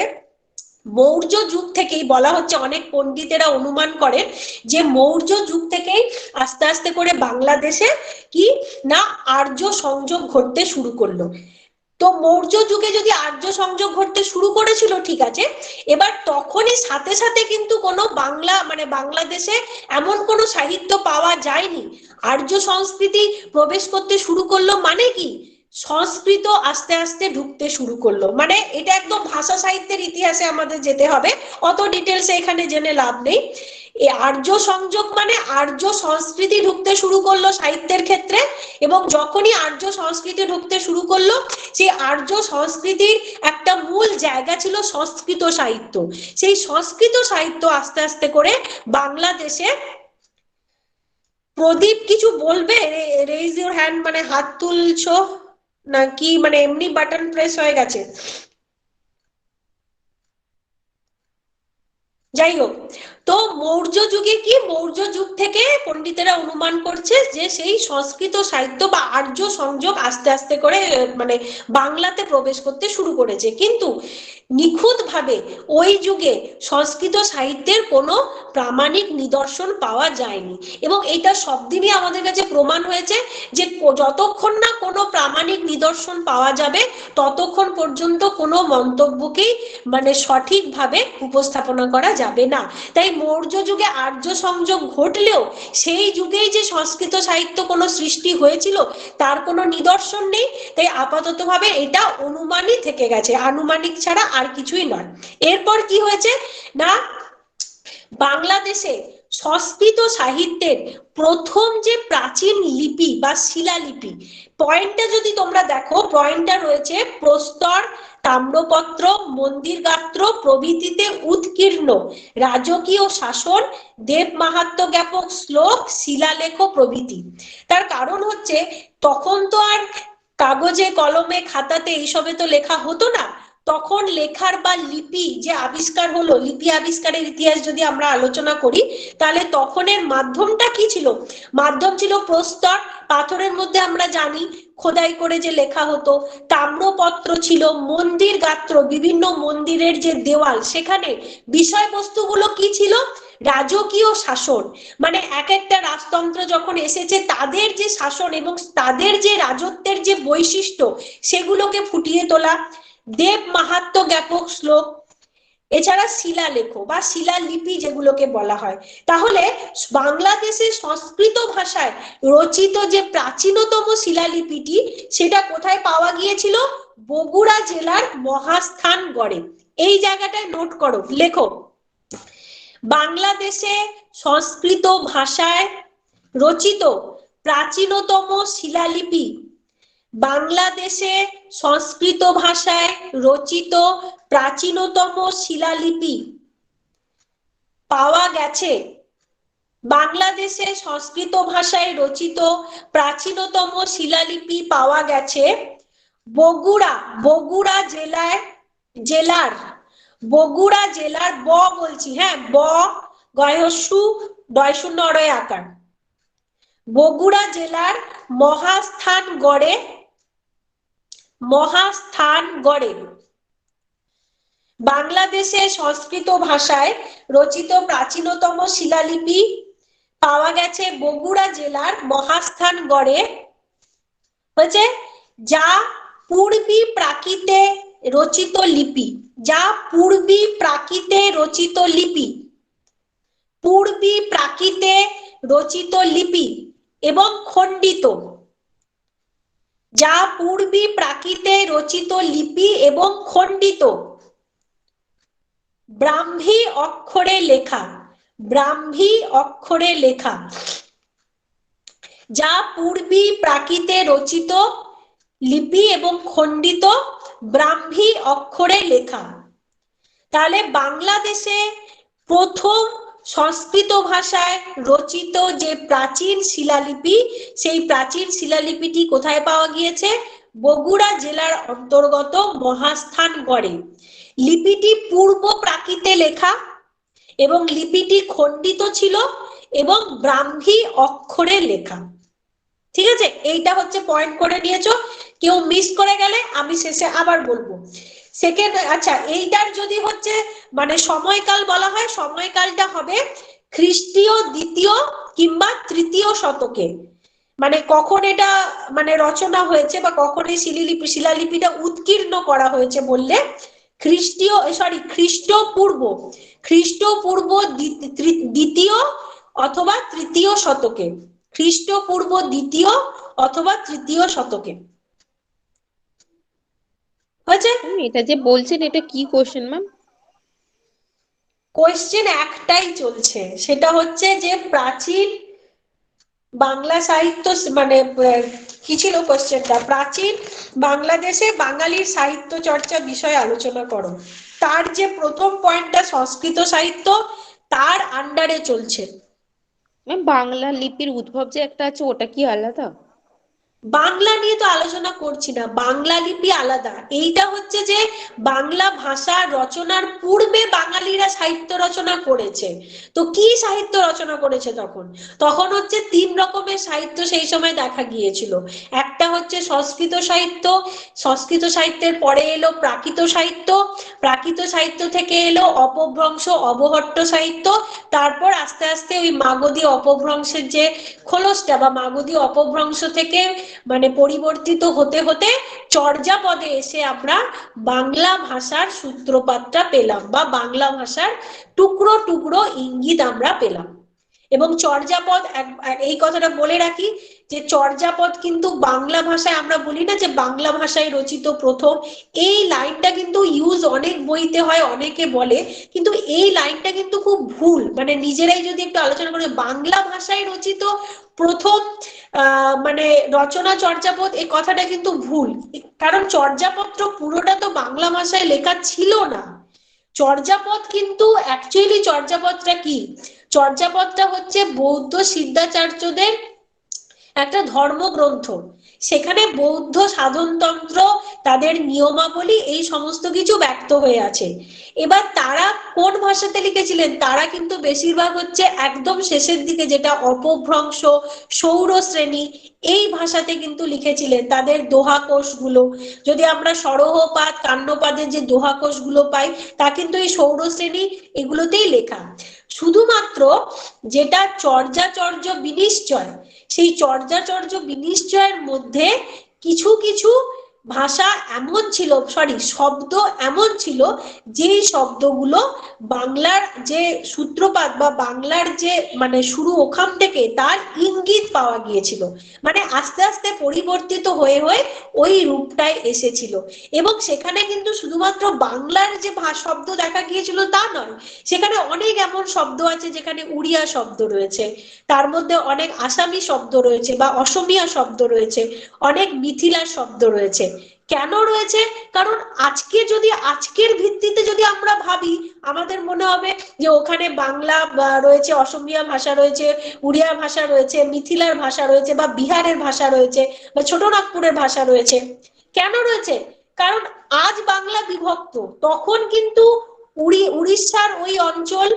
মৌর্য যুগ থেকেই বলা হচ্ছে, অনেক পণ্ডিতেরা অনুমান করেন যে মৌর্য যুগ থেকেই আস্তে আস্তে করে বাংলাদেশে কি না আর্য সংযোগ ঘটতে শুরু করলো। তো মৌর্য যুগে যদি আর্য সংযোগ ঘটতে শুরু করেছিল ঠিক আছে, এবার তখনই সাথে সাথে কিন্তু কোনো বাংলা মানে বাংলাদেশে এমন কোনো সাহিত্য পাওয়া যায়নি। আর্য সংস্কৃতি প্রবেশ করতে শুরু করলো মানে কি, সংস্কৃত আস্তে আস্তে ঢুকতে শুরু করলো। মানে এটা একদম ভাষা সাহিত্যের ইতিহাসে আমাদের যেতে হবে, অত ডিটেলসে এখানে জেনে লাভ নেই। এই আর্য সংযোগ মানে আর্য সংস্কৃতি ঢুকতে শুরু করলো সাহিত্যের ক্ষেত্রে, এবং যখনই আর্য সংস্কৃতি ঢুকতে শুরু করলো, সেই আর্য সংস্কৃতির একটা মূল জায়গা ছিল সংস্কৃত সাহিত্য। সেই সংস্কৃত সাহিত্য আস্তে আস্তে করে বাংলাদেশে প্রদীপ কিছু বলবে? রেইজ ইউর হ্যান্ড, মানে হাত তুলছো নাকি মানে এমনি বাটন প্রেস হয়ে গেছে? যাই হোক, তো মৌর্য যুগে কি, মৌর্য যুগ থেকে পণ্ডিতেরা অনুমান করছে যে সেই সংস্কৃত সাহিত্য বা আর্য সংযোগ আস্তে আস্তে করে মানে বাংলাতে প্রবেশ করতে শুরু করেছে। কিন্তু নিখুঁতভাবে ওই যুগে সংস্কৃত সাহিত্যের কোনো প্রামাণিক নিদর্শন পাওয়া যায়নি, এবং এটা সবদিনই আমাদের কাছে প্রমাণ হয়েছে যে যতক্ষণ না কোনো প্রামাণিক নিদর্শন পাওয়া যাবে ততক্ষণ পর্যন্ত কোনো মন্তব্যকেই মানে সঠিকভাবে উপস্থাপনা করা যাবে না। তাই মৌর্য যুগে আর্য সংযোগ ঘটলেও সেই যুগেই যে সংস্কৃত সাহিত্য কোনো সৃষ্টি হয়েছিল তার কোনো নিদর্শন নেই। তাই আপাততভাবে এটা অনুমানই থেকে গেছে, আনুমানিক ছাড়া আর কিছুই নয়। এরপর কি হয়েছে না, বাংলাদেশে সংস্কৃত সাহিত্যের প্রথম যে প্রাচীন লিপি বা শিলালিপি, পয়েন্টটা যদি তোমরা দেখো, পয়েন্টটা রয়েছে প্রস্তর, তাম্রপত্র, মন্দির গাত্র প্রভৃতিতে উৎকীর্ণ রাজকীয় শাসন, দেব মাহাত্ম্য জ্ঞাপক শ্লোক, শিলালেখ প্রভৃতি। তার কারণ হচ্ছে তখন তো আর কাগজে কলমে খাতাতে এইসবে তো লেখা হতো না, তখন লেখার বা লিপি যে আবিষ্কার হলো, লিপি আবিষ্কারের ইতিহাস যদি আমরা আলোচনা করি, তাহলে তখনের মাধ্যমটা কি ছিল? মাধ্যম ছিল প্রস্তর, পাথরের মধ্যে আমরা জানি খোদাই করে যে লেখা হতো, তাম্রপত্র ছিল, মন্দির গাত্র, বিভিন্ন মন্দিরের যে দেওয়াল, সেখানে বিষয়বস্তুগুলো কি ছিল? রাজকীয় শাসন, মানে এক একটা রাজতন্ত্র যখন এসেছে তাদের যে শাসন এবং তাদের যে রাজত্বের যে বৈশিষ্ট্য সেগুলোকে ফুটিয়ে তোলা, দেব মাহাত্ম্য জ্ঞাপক শ্লোক, এছাড়া শিলালেখ বা শিলালিপি যেগুলোকে বলা হয়। তাহলে বাংলাদেশের সংস্কৃত ভাষায় রচিত যে প্রাচীনতম শিলালিপিটি, সেটা কোথায় পাওয়া গিয়েছিল? বগুড়া জেলার মহাস্থানগড়ে। এই জায়গাটায় নোট করো, লেখো, বাংলাদেশে সংস্কৃত ভাষায় রচিত প্রাচীনতম শিলালিপি, বাংলাদেশে সংস্কৃত ভাষায় রচিত প্রাচীনতম শিলালিপি পাওয়া গেছে, বাংলাদেশে সংস্কৃত ভাষায় রচিত প্রাচীনতম শিলালিপি পাওয়া গেছে বগুড়া জেলার ব বলছি, হ্যাঁ, ব গয়স্যু ডয়শূন্য অড়য় আকার, বগুড়া জেলার মহাস্থানগড়ে বাংলাদেশে সংস্কৃত ভাষায় রচিত প্রাচীনতম শিলালিপি পাওয়া গেছে বগুড়া জেলার মহাস্থানগড়ে, হচ্ছে যা পূর্বী প্রাকৃতে রচিত লিপি, যা পূর্বী প্রাকৃতে রচিত লিপি, পূর্বী প্রাকৃতে রচিত লিপি এবং খণ্ডিত, যা পূর্বী প্রাকৃতে রচিত লিপি এবং খণ্ডিত, ব্রাহ্মী অক্ষরে লেখা, যা পূর্বী প্রাকৃতে রচিত লিপি এবং খণ্ডিত ব্রাহ্মী অক্ষরে লেখা। তাহলে বাংলাদেশে প্রথম সংস্কৃত ভাষায় রচিত যে প্রাচীন শিলালিপি, সেই প্রাচীন শিলালিপিটি কোথায় পাওয়া গিয়েছে? বগুড়া জেলার অন্তর্গত মহাস্থানগড়ে। লিপিটি পূর্ব প্রাকৃতে লেখা এবং লিপিটি খণ্ডিত ছিল এবং ব্রাহ্মী অক্ষরে লেখা। ঠিক আছে, এইটা হচ্ছে পয়েন্ট করে নিয়েছো। কেউ মিস করে গেলে আমি শেষে আবার বলবো। সেকেন্ড, আচ্ছা, এইটার যদি হচ্ছে মানে সময়কাল বলা হয়, সময়কালটা হবে খ্রিস্টীয় দ্বিতীয় কিংবা তৃতীয় শতকে। মানে কখন এটা মানে রচনা হয়েছে বা কখন এই শিলালিপিটা উৎকীর্ণ করা হয়েছে বললে খ্রিস্টপূর্ব দ্বিতীয় অথবা তৃতীয় শতকে, খ্রিস্টপূর্ব দ্বিতীয় অথবা তৃতীয় শতকে। হয়েছে? এটা যে বলছেন এটা কি কোশ্চেন ম্যাম? কোয়েশ্চেন একটাই চলছে, সেটা হচ্ছে যে প্রাচীন বাংলা সাহিত্য মানে কি ছিল কোয়েশ্চেনটা? প্রাচীন বাংলাদেশে বাঙালির সাহিত্য চর্চা বিষয়ে আলোচনা করো। তার যে প্রথম পয়েন্টটা সংস্কৃত সাহিত্য, তার আন্ডারে চলছে। ম্যাম বাংলা লিপির উদ্ভব যে একটা আছে ওটা কি আলাদা? বাংলা নিয়ে তো আলোচনা করছি না, বাংলা লিপি আলাদা। এইটা হচ্ছে যে বাংলা ভাষা রচনার পূর্বে বাঙালিরা সাহিত্য রচনা করেছে। তো কি সাহিত্য রচনা করেছে তখন হচ্ছে তিন রকমের সাহিত্য সেই সময় দেখা গিয়েছিল। একটা হচ্ছে সংস্কৃত সাহিত্য, সংস্কৃত সাহিত্যের পরে এলো প্রাকৃত সাহিত্য, প্রাকৃত সাহিত্য থেকে এলো অপভ্রংশ অবহট্ট সাহিত্য, তারপর আস্তে আস্তে ওই মাগধী অপভ্রংশের যে খোলসটা বা মাগধী অপভ্রংশ থেকে মানে পরিবর্তিত হতে হতে চর্যাপদে এসে আমরা বাংলা ভাষার সূত্রপাতটা পেলাম বা বাংলা ভাষার টুকরো টুকরো ইঙ্গিত আমরা পেলাম। এবং চর্যাপদ এই কথাটা বলে রাখি যে চর্যাপদ কিন্তু বাংলা ভাষায় আমরা বলি না যে বাংলা ভাষায় রচিত প্রথম, এই লাইনটা কিন্তু ইউজ অনেক বইতে হয়, অনেকে বলে, কিন্তু এই লাইনটা কিন্তু খুব ভুল। মানে নিজেরাই যদি একটু আলোচনা করে, বাংলা ভাষায় রচিত প্রথম মানে রচনা চর্যাপদ, এই কথাটা কিন্তু ভুল। কারণ চর্যাপত্র পুরোটা তো বাংলা ভাষায় লেখা ছিল না। চর্যাপদ কিন্তু অ্যাকচুয়ালি চর্যাপদটা কি, চর্যাপদটা হচ্ছে বৌদ্ধ সিদ্ধাচার্যদের একটা ধর্মগ্রন্থ। সেখানে বৌদ্ধ সাধনতন্ত্র, তাদের নিয়মাবলী, এই সমস্ত কিছু ব্যক্ত হয়ে আছে। এবার তারা কোন ভাষাতে লিখেছিলেন, তারা কিন্তু বেশিরভাগ হচ্ছে একদম শেষের দিকে যেটা অপভ্রংশ, সৌর শ্রেণী, এই ভাষাতে কিন্তু লিখেছিলেন। তাদের দোহা কোষগুলো, যদি আমরা সরহপাত কান্নপাদের যে দোহা কোষগুলো পাই, তা কিন্তু এই সৌর শ্রেণী এগুলোতেই লেখা। শুধুমাত্র যেটা চর্যাচর্য বিনিশ্চয়, সেই চর্যাচর্য বিনিশ্চয়ের মধ্যে কিছু কিছু ভাষা এমন ছিল, শব্দ এমন ছিল, যেই শব্দগুলো বাংলার যে সূত্রপাত বা বাংলার যে মানে শুরু ওখান থেকে তার ইঙ্গিত পাওয়া গিয়েছিল। মানে আস্তে আস্তে পরিবর্তিত হয়ে হয়ে ওই রূপটাই এসেছিল। এবং সেখানে কিন্তু শুধুমাত্র বাংলার যে শব্দ দেখা গিয়েছিল তা নয়, সেখানে অনেক এমন শব্দ আছে যেখানে উড়িয়া শব্দ রয়েছে, তার মধ্যে অনেক আসামি শব্দ রয়েছে বা অসমিয়া শব্দ রয়েছে, অনেক মিথিলা শব্দ রয়েছে। কেন রয়েছে? কারণ আজকের ভিত্তিতে যদি আমরা ভাবি, আমাদের মনে হবে যে ওখানে বাংলা রয়েছে, অসমিয়া ভাষা রয়েছে, উড়িয়া ভাষা রয়েছে, মিথিলার ভাষা রয়েছে, বা বিহারের ভাষা রয়েছে, বা ছোটনাগপুরের ভাষা রয়েছে। কেন রয়েছে? কারণ আজ বাংলা বিভক্ত, তখন কিন্তু উড়িষ্যার ওই অঞ্চল,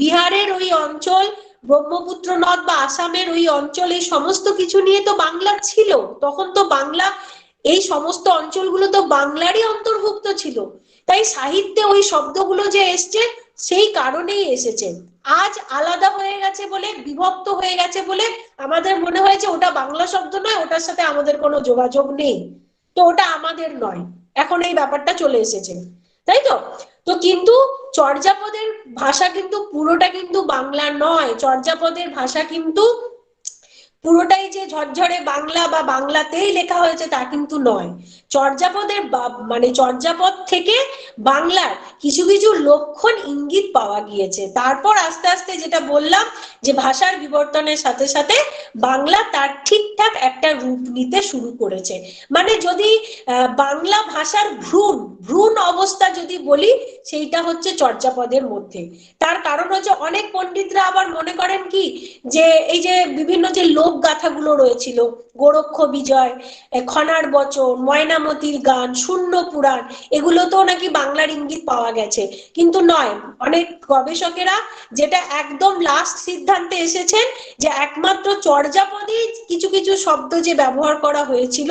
বিহারের ওই অঞ্চল, ব্রহ্মপুত্র নদ বা আসামের ওই অঞ্চল, এই সমস্ত কিছু নিয়ে তো বাংলা ছিল। তখন তো বাংলা, এই সমস্ত অঞ্চলগুলো তো বাংলারই অন্তর্ভুক্ত ছিল। তাই সাহিত্যে ওই শব্দগুলো যে এসছে, সেই কারণেই এসেছে। আজ আলাদা হয়ে গেছে বলে, বিভক্ত হয়ে গেছে বলে আমাদের মনে হয়েছে ওটা বাংলা শব্দ নয়, ওটার সাথে আমাদের কোনো যোগাযোগ নেই, তো ওটা আমাদের নয়, এখন এই ব্যাপারটা চলে এসেছে, তাই তো? তো কিন্তু চর্যাপদের ভাষা কিন্তু পুরোটা কিন্তু বাংলা নয়। চর্যাপদের ভাষা কিন্তু পুরোটাই যে ঝরঝরে বাংলা বা বাংলাতেই লেখা হয়েছে তা কিন্তু নয়। চর্যাপদের মানে চর্যাপদ থেকে বাংলার কিছু কিছু লক্ষণ ইঙ্গিত পাওয়া গিয়েছে। তারপর আস্তে আস্তে যেটা বললাম যে ভাষার বিবর্তনের সাথে সাথে বাংলা তার ঠিকঠাক একটা রূপ নিতে শুরু করেছে। মানে যদি বাংলা ভাষার ভ্রূণ অবস্থা যদি বলি, সেইটা হচ্ছে চর্যাপদের মধ্যে। তার কারণ হচ্ছে অনেক পণ্ডিতরা আবার মনে করেন কি, যে এই যে বিভিন্ন যে লোক গাথাগুলো রয়েছিল, গোরক্ষ বিজয়, খনার বচন, ময়নামতির গান, শূন্য পুরাণ, এগুলোতেও নাকি বাংলার ইঙ্গিত পাওয়া গেছে, কিন্তু নয়। অনেক গবেষকেরা যেটা একদম লাস্ট সিদ্ধান্তে এসেছেন যে একমাত্র চর্যাপদেই কিছু কিছু শব্দ যে ব্যবহার করা হয়েছিল,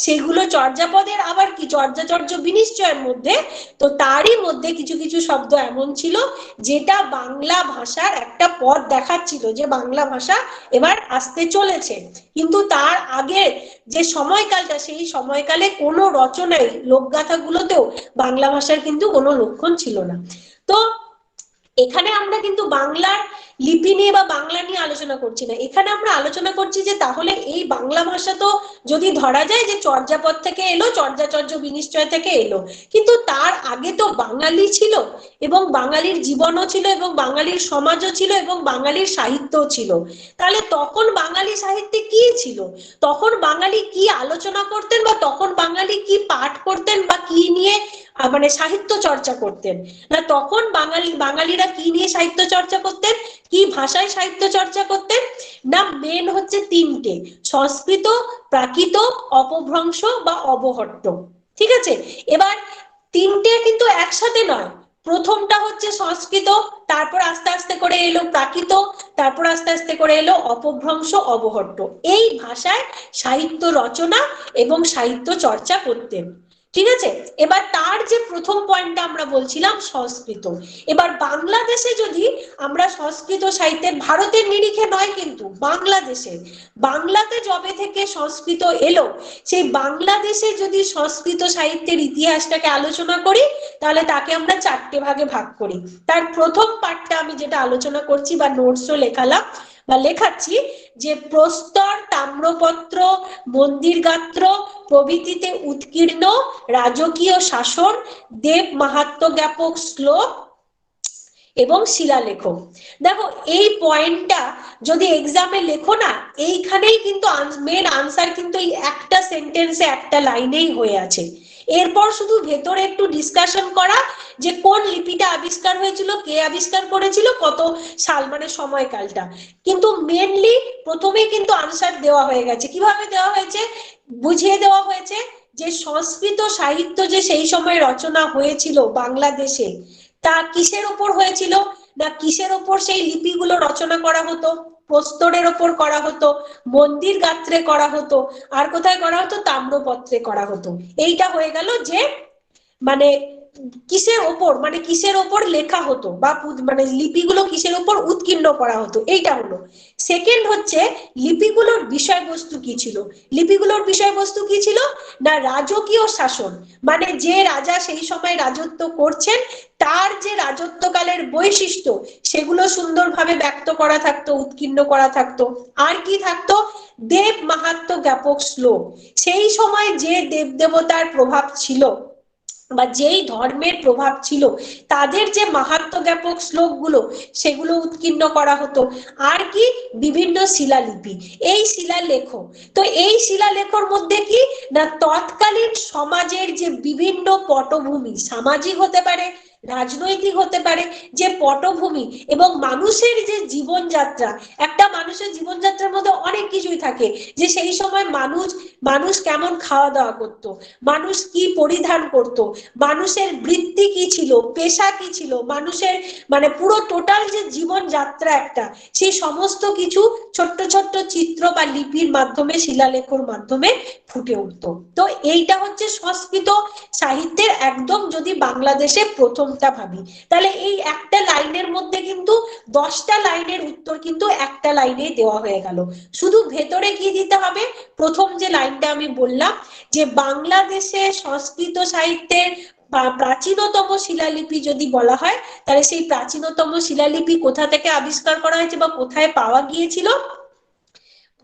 সেগুলো চর্যাপদের আবার কি চর্যাচর্য বিনিশ্চয়ের মধ্যে, তো তারই মধ্যে কিছু কিছু শব্দ এমন ছিল যেটা বাংলা ভাষার একটা পথ দেখাচ্ছিল যে বাংলা ভাষা এবার আসতে চলেছে। কিন্তু তার আগে যে সময়কালটা, সেই সময়কালে কোনো রচনায় লোকগাথাগুলোতেও বাংলা ভাষার কিন্তু কোনো লক্ষণ ছিল না। তো এখানে আমরা কিন্তু বাংলার লিপি নিয়ে বা বাংলা নিয়ে আলোচনা করছি না, এখানে আমরা আলোচনা করছি যে তাহলে এই বাংলা ভাষা তো যদি ধরা যায় যে চর্যাপদ থেকে এলো, চর্যাচর্য বিনিশ্চয় থেকে এলো, কিন্তু তার আগে তো বাঙালি ছিল, এবং বাঙালির জীবনও ছিল, এবং বাঙালির সমাজও ছিল, এবং বাঙালির সাহিত্যও ছিল। তাহলে তখন বাঙালি সাহিত্যে কি ছিল, তখন বাঙালি কি আলোচনা করতেন, বা তখন বাঙালি কি পাঠ করতেন, বা কি নিয়ে মানে সাহিত্য চর্চা করতেন? না, তখন বাঙালিরা কি নিয়ে সাহিত্য চর্চা করতেন, কি ভাষায় সাহিত্য চর্চা করতেন? না, মেন হচ্ছে তিনটে: সংস্কৃত, প্রাকৃত, অপভ্রংশ বা অবহট্ট। ঠিক আছে, এবার তিনটে কিন্তু একসাথে নয়। প্রথমটা হচ্ছে সংস্কৃত, তারপর আস্তে আস্তে করে এলো প্রাকৃত, তারপর আস্তে আস্তে করে এলো অপভ্রংশ, অবহট্ট। এই ভাষায় সাহিত্য রচনা এবং সাহিত্য চর্চা করতেন। ঠিক আছে, এবার তার যে প্রথম পয়েন্টটা আমরা বলছিলাম সংস্কৃত। এবার বাংলাদেশে যদি আমরা সংস্কৃত সাহিত্যের, ভারতের নিরিখে নয় কিন্তু বাংলাদেশে, বাংলাতে যবে থেকে সংস্কৃত এলো, সেই বাংলাদেশে যদি সংস্কৃত সাহিত্যের ইতিহাসটাকে আলোচনা করি, তাহলে তাকে আমরা চারটে ভাগে ভাগ করি। তার প্রথম পার্টটা আমি যেটা আলোচনা করছি বা নোটসও লেখালাম, বা লেখাচ্ছি যে প্রস্তর, তাম্রপত্র, মন্দির গাত্র প্রভৃতিতে উৎকীর্ণ রাজকীয় শাসন, দেব মাহাত্ম্য জ্ঞাপক শ্লোক এবং শিলালেখ। দেখো এই পয়েন্টটা যদি এক্সামে লেখো না, এইখানেই কিন্তু মেন আনসার কিন্তু এই একটা সেন্টেন্সে একটা লাইনেই হয়ে আছে। এরপর শুধু ভেতরে একটু ডিসকাশন করা যে কোন লিপিটা আবিষ্কার হয়েছিল, কে আবিষ্কার করেছিল, কত সাল মানে সময়কালটা, কিন্তু মেনলি প্রথমেই কিন্তু আনসার দেওয়া হয়ে গেছে। কিভাবে দেওয়া হয়েছে? বুঝিয়ে দেওয়া হয়েছে যে সংস্কৃত সাহিত্য যে সেই সময় রচনা হয়েছিল বাংলাদেশে, তা কিসের ওপর হয়েছিল না কিসের ওপর সেই লিপিগুলো রচনা করা হতো? প্রস্তরের ওপর করা হতো, মন্দির গাত্রে করা হতো, আর কোথায় করা হতো? তাম্রপত্রে করা হতো। এইটা হয়ে গেল যে মানে কিসের ওপর, মানে কিসের ওপর লেখা হতো বা মানে লিপিগুলো কিসের ওপর উৎকীর্ণ করা হতো, এইটা হলো। সেকেন্ড হচ্ছে লিপিগুলোর বিষয়বস্তু কি ছিল। লিপিগুলোর বিষয়বস্তু কি ছিল না রাজকীয় শাসন, মানে যে রাজা সেই সময় রাজত্ব করছেন তার যে রাজত্বকালের বৈশিষ্ট্য সেগুলো সুন্দরভাবে ব্যক্ত করা থাকতো, উৎকীর্ণ করা থাকতো। আর কি থাকতো? দেব মাহাত্ম্য জ্ঞাপক শ্লোক, সেই সময় যে দেবদেবতার প্রভাব ছিল বা যেই ধর্মের প্রভাব ছিল তাদের যে মাহাত্ম্য জ্ঞাপক শ্লোকগুলো সেগুলো উৎকীর্ণ করা হতো। আর কি? বিভিন্ন শিলালিপি, এই শিলালেখ। তো এই শিলালেখর মধ্যে কি না তৎকালীন সমাজের যে বিভিন্ন পটভূমি, সামাজিক হতে পারে, রাজনৈতিক হতে পারে, যে পটভূমি এবং মানুষের যে জীবনযাত্রা, একটা মানুষের জীবনযাত্রার মধ্যে অনেক কিছুই থাকে, যে সেই সময় মানুষ কেমন খাওয়া দাওয়া করত, মানুষ কি পরিধান করত, মানুষের বৃত্তি কি ছিল, পেশা কি ছিল, মানুষের মানে পুরো টোটাল যে জীবনযাত্রা একটা, সেই সমস্ত কিছু ছোট্ট ছোট্ট চিত্র বা লিপির মাধ্যমে, শিলালেখর মাধ্যমে ফুটে উঠতো। তো এইটা হচ্ছে সংস্কৃত সাহিত্যের একদম, যদি বাংলাদেশে প্রথমটা ভাবি তাহলে এই একটা লাইনের মধ্যে কিন্তু 10টা লাইনের উত্তর কিন্তু একটা লাইনেই দেওয়া হয়ে গেল। শুধু ভেতরে কি দিতে হবে? প্রথম যে লাইনটা আমি বললাম যে বাংলাদেশে সংস্কৃত সাহিত্যের প্রাচীনতম শিলালিপি যদি বলা হয় তাহলে সেই প্রাচীনতম শিলালিপি কোথা থেকে আবিষ্কার করা হয়েছে বা কোথায় পাওয়া গিয়েছিল?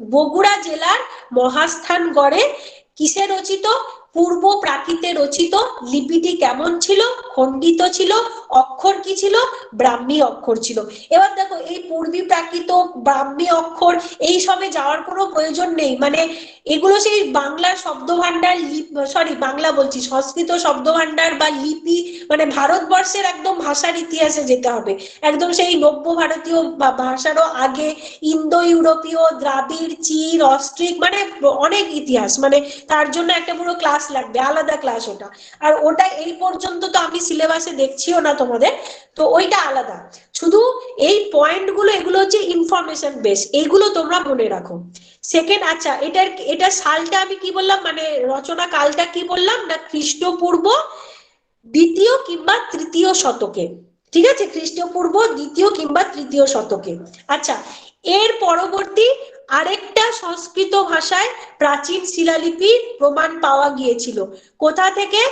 বগুড়া জেলার মহাস্থানগড়ে। কিসে রচিত? পূর্ব প্রাকৃতে রচিত। লিপিটি কেমন ছিল? খণ্ডিত ছিল। অক্ষর কি ছিল? ব্রাহ্মী অক্ষর ছিল। এবার দেখো এই পূর্বী প্রাকৃত, ব্রাহ্মী অক্ষর এই সবে যাওয়ার কোনো প্রয়োজন নেই, মানে এগুলো সেই বাংলার শব্দভান্ডার, সরি বাংলা বলছি, সংস্কৃত শব্দভান্ডার বা লিপি, মানে ভারতবর্ষের একদম ভাষার ইতিহাসে যেতে হবে, একদম সেই নব্য ভারতীয় ভাষারও আগে, ইন্দো ইউরোপীয়, দ্রাবিড়, চীন, অস্ট্রিক, মানে অনেক ইতিহাস, মানে তার জন্য একটা পুরো ক্লাস লাগবে, আলাদা ক্লাস ওটা। আর ওটা এই পর্যন্ত তো আমি সিলেবাসে দেখছিও না তোমাদের, তো ওইটা আলাদা। শুধু এই পয়েন্টগুলো, এগুলো হচ্ছে ইনফরমেশন বেস, এইগুলো তোমরা মনে রাখো। সেকেন্ড, আচ্ছা এটা সালটা আমি কি বললাম, মানে রচনা কালটা কি বললাম না খ্রিস্টপূর্ব 2য় কিংবা 3য় শতকে, ঠিক আছে? খ্রিস্টপূর্ব 2য় কিংবা 3য় শতকে। আচ্ছা, এর পরবর্তী আরেকটা সংস্কৃত ভাষায় প্রাচীন শিলালিপির প্রমাণ পাওয়া গিয়েছিল। কোথা থেকে?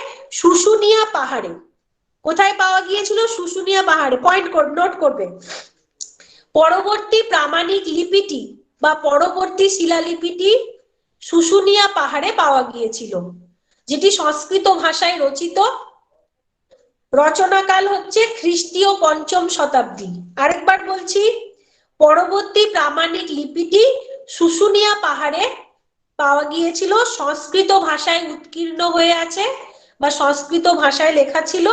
শুশুনিয়া পাহাড়ে। কোথায় পাওয়া গিয়েছিল? শুশুনিয়া পাহাড়ে। পয়েন্ট নোট করবে। পরবর্তী প্রামাণিক লিপিটি বা পরবর্তী শিলালিপিটি শুশুনিয়া পাহাড়ে পাওয়া গিয়েছিল, যেটি সংস্কৃত ভাষায় রচিত। রচনাকাল হচ্ছে খ্রিস্টীয় 5ম শতাব্দী। আরেকবার বলছি, পরবর্তী প্রামাণিক লিপিটি শুশুনিয়া পাহাড়ে পাওয়া গিয়েছিল, সংস্কৃত ভাষায় উৎকীর্ণ হয়ে আছে বা সংস্কৃত ভাষায় লেখা ছিল।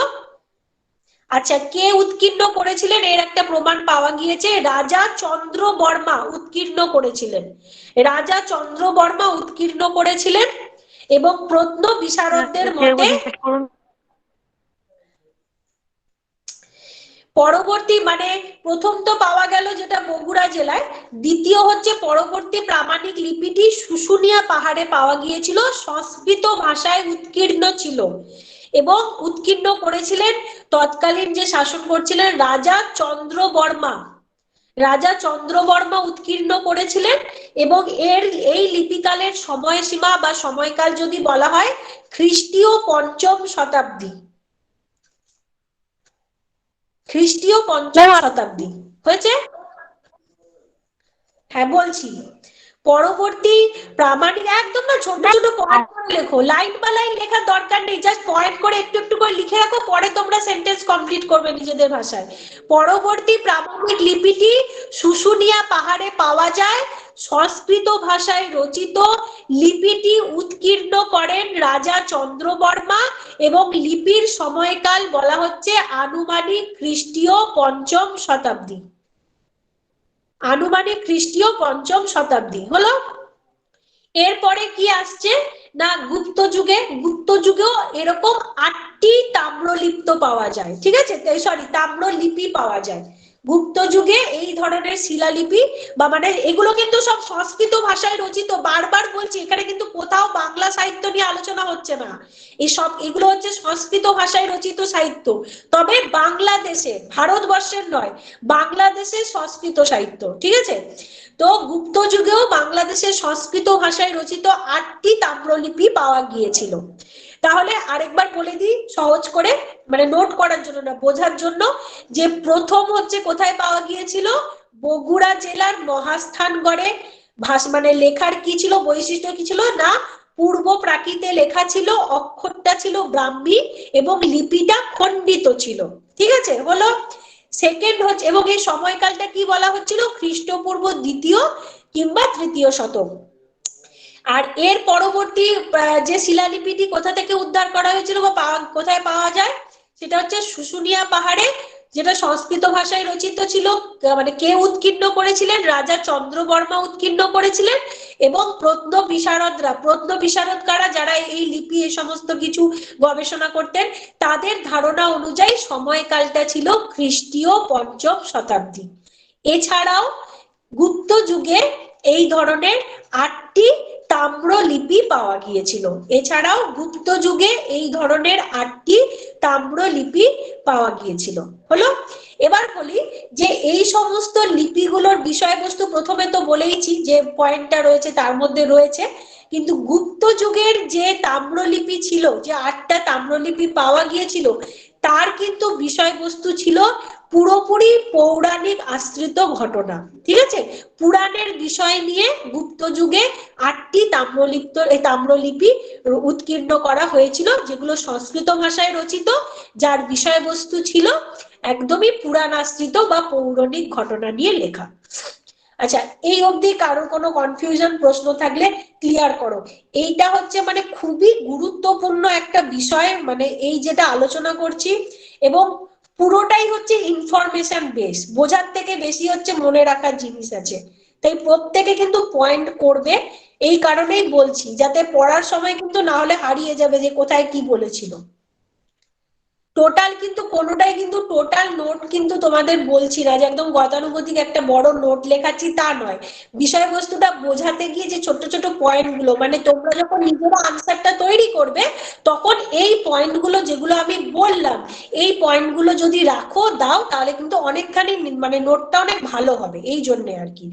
আচ্ছা, কে উৎকীর্ণ করেছিলেন এর একটা প্রমাণ পাওয়া গিয়েছে, রাজা চন্দ্র বর্মা উৎকীর্ণ করেছিলেন। রাজা চন্দ্র বর্মা উৎকীর্ণ করেছিলেন এবং প্রত্ন বিশারদদের মতে পরবর্তী, মানে প্রথম তো পাওয়া গেল যেটা বগুড়া জেলায়, দ্বিতীয় হচ্ছে পরবর্তী প্রামাণিক লিপিটি শুশুনিয়া পাহাড়ে পাওয়া গিয়েছিল, সংস্কৃত ভাষায় উৎকীর্ণ ছিল এবং উৎকীর্ণ করেছিলেন তৎকালীন যে শাসন করছিলেন রাজা চন্দ্র বর্মা। রাজা চন্দ্র বর্মা উৎকীর্ণ করেছিলেন এবং এই লিপিকালের সময়সীমা বা সময়কাল যদি বলা হয় খ্রিস্টীয় 5ম শতাব্দী। খ্রিস্টীয় 5ম শতাব্দী হয়েছে। হ্যাঁ বলছি, পরবর্তী প্রামাণিক একদম না ছোট ছোট পয়েন্ট করে লেখো, লাইন বা লাইন লেখার দরকার নেই, জাস্ট পয়েন্ট করে একটু একটু করে লিখে রাখো, পরে তোমরা সেন্টেন্স কমপ্লিট করবে নিজেদের ভাষায়। পরবর্তী প্রামাণিক লিপিটি শুশুনিয়া পাহাড়ে পাওয়া যায়, সংস্কৃত ভাষায় রচিত, লিপিটি উৎকীর্ণ করেন রাজা চন্দ্রবর্মা এবং লিপির সময়কাল বলা হচ্ছে আনুমানিক খ্রিস্টীয় 5ম শতাব্দী, আনুমানিক খ্রিস্টীয় 5ম শতাব্দী হলো। এরপরে কি আসছে না গুপ্ত যুগে, গুপ্ত যুগেও এরকম 8টি তাম্রলিপ্ত পাওয়া যায়, ঠিক আছে, সরি তাম্রলিপি পাওয়া যায়। গুপ্ত যুগে এই ধরনের শিলালিপি বা মানে এগুলো কিন্তু সব সংস্কৃত ভাষায় রচিত, বারবার বলছি এখানে কিন্তু কোথাও বাংলা সাহিত্য নিয়ে আলোচনা হচ্ছে না, এগুলো হচ্ছে সংস্কৃত ভাষায় রচিত সাহিত্য, তবে বাংলাদেশে, ভারতবর্ষের নয়, বাংলাদেশের সংস্কৃত সাহিত্য, ঠিক আছে। তো গুপ্ত যুগেও বাংলাদেশের সংস্কৃত ভাষায় রচিত 8টি তাম্রলিপি পাওয়া গিয়েছিল। তাহলে আরেকবার বলে দিই সহজ করে, মানে নোট করার জন্য না, বোঝার জন্য, যে প্রথম হচ্ছে কোথায় পাওয়া গিয়েছিল, বগুড়া জেলার মহাস্থানগড়ে। মানে লেখার কি ছিল, বৈশিষ্ট্য কি ছিল না, পূর্ব প্রাকৃতে লেখা ছিল, অক্ষরটা ছিল ব্রাহ্মী এবং লিপিটা খণ্ডিত ছিল, ঠিক আছে হলো। সেকেন্ড হচ্ছে, এবং এই সময়কালটা কি বলা হচ্ছিল, খ্রিস্টপূর্ব 2য় কিংবা 3য় শতক। আর এর পরবর্তী যে শিলালিপিটি কোথা থেকে উদ্ধার করা হয়েছিল বা কোথায় পাওয়া যায়, সেটা হচ্ছে শুশুনিয়া পাহাড়ে, যেটা সংস্কৃত ভাষায় রচিত ছিল। মানে কে উৎকীর্ণ করেছিলেন, রাজা চন্দ্রবর্মা উৎকীর্ণ করেছিলেন, এবং প্রত্নবিশারদ কারা, যারা এই লিপি এই সমস্ত কিছু গবেষণা করতেন, তাদের ধারণা অনুযায়ী সময়কালটা ছিল খ্রিস্টীয় 5ম শতাব্দী। এছাড়াও গুপ্ত যুগে এই ধরনের 8টি তাম্রলিপি পাওয়া গিয়েছিল, এছাড়াও গুপ্ত যুগে এই ধরনের 8টি তাম্রলিপি পাওয়া গিয়েছিল হলো। এবার বলি যে এই সমস্ত লিপিগুলোর বিষয়বস্তু প্রথমে তো বলেইছি যে পয়েন্টটা রয়েছে তার মধ্যে রয়েছে, কিন্তু গুপ্ত যুগের যে তাম্রলিপি ছিল, যে 8টা তাম্রলিপি পাওয়া গিয়েছিল, তার কিন্তু বিষয়বস্তু ছিল পুরোপুরি পৌরাণিক আশ্রিত ঘটনা, ঠিক আছে। পুরাণের বিষয় নিয়ে গুপ্ত যুগে 8টি তাম্রলিপি উৎকীর্ণ করা হয়েছিল, যেগুলো সংস্কৃত ভাষায় রচিত, যার বিষয়বস্তু ছিল একদমই পুরাণ আশ্রিত বা পৌরাণিক ঘটনা নিয়ে লেখা। আচ্ছা, এই অবধি কারোর কোনো কনফিউশন প্রশ্ন থাকলে ক্লিয়ার করো। এইটা হচ্ছে মানে খুবই গুরুত্বপূর্ণ একটা বিষয়, মানে এই যেটা আলোচনা করছি, এবং পুরোটাই হচ্ছে ইনফরমেশন বেস, বোঝার থেকে বেশি হচ্ছে মনে রাখার জিনিস আছে, তাই প্রত্যেকে কিন্তু পয়েন্ট করবে। এই কারণেই বলছি, যাতে পড়ার সময় কিন্তু না হলে হারিয়ে যাবে যে কোথায় কি বলেছিল। টোটাল কিন্তু কোনোটাই কিন্তু টোটাল নোট কিন্তু তোমাদের বলছি না যে একদম গতানুগতিক একটা বড় নোট লেখাচ্ছি, তা নয়। বিষয়বস্তুটা বোঝাতে গিয়ে যে ছোট ছোট পয়েন্ট গুলো, মানে তোমরা যখন নিজেরা আনসারটা তৈরি করবে, তখন এই পয়েন্ট গুলো যেগুলো আমি বললাম, এই পয়েন্ট গুলো যদি রাখো দাও, তাহলে কিন্তু অনেকখানি মানে নোটটা অনেক ভালো হবে, এই জন্য আর কি।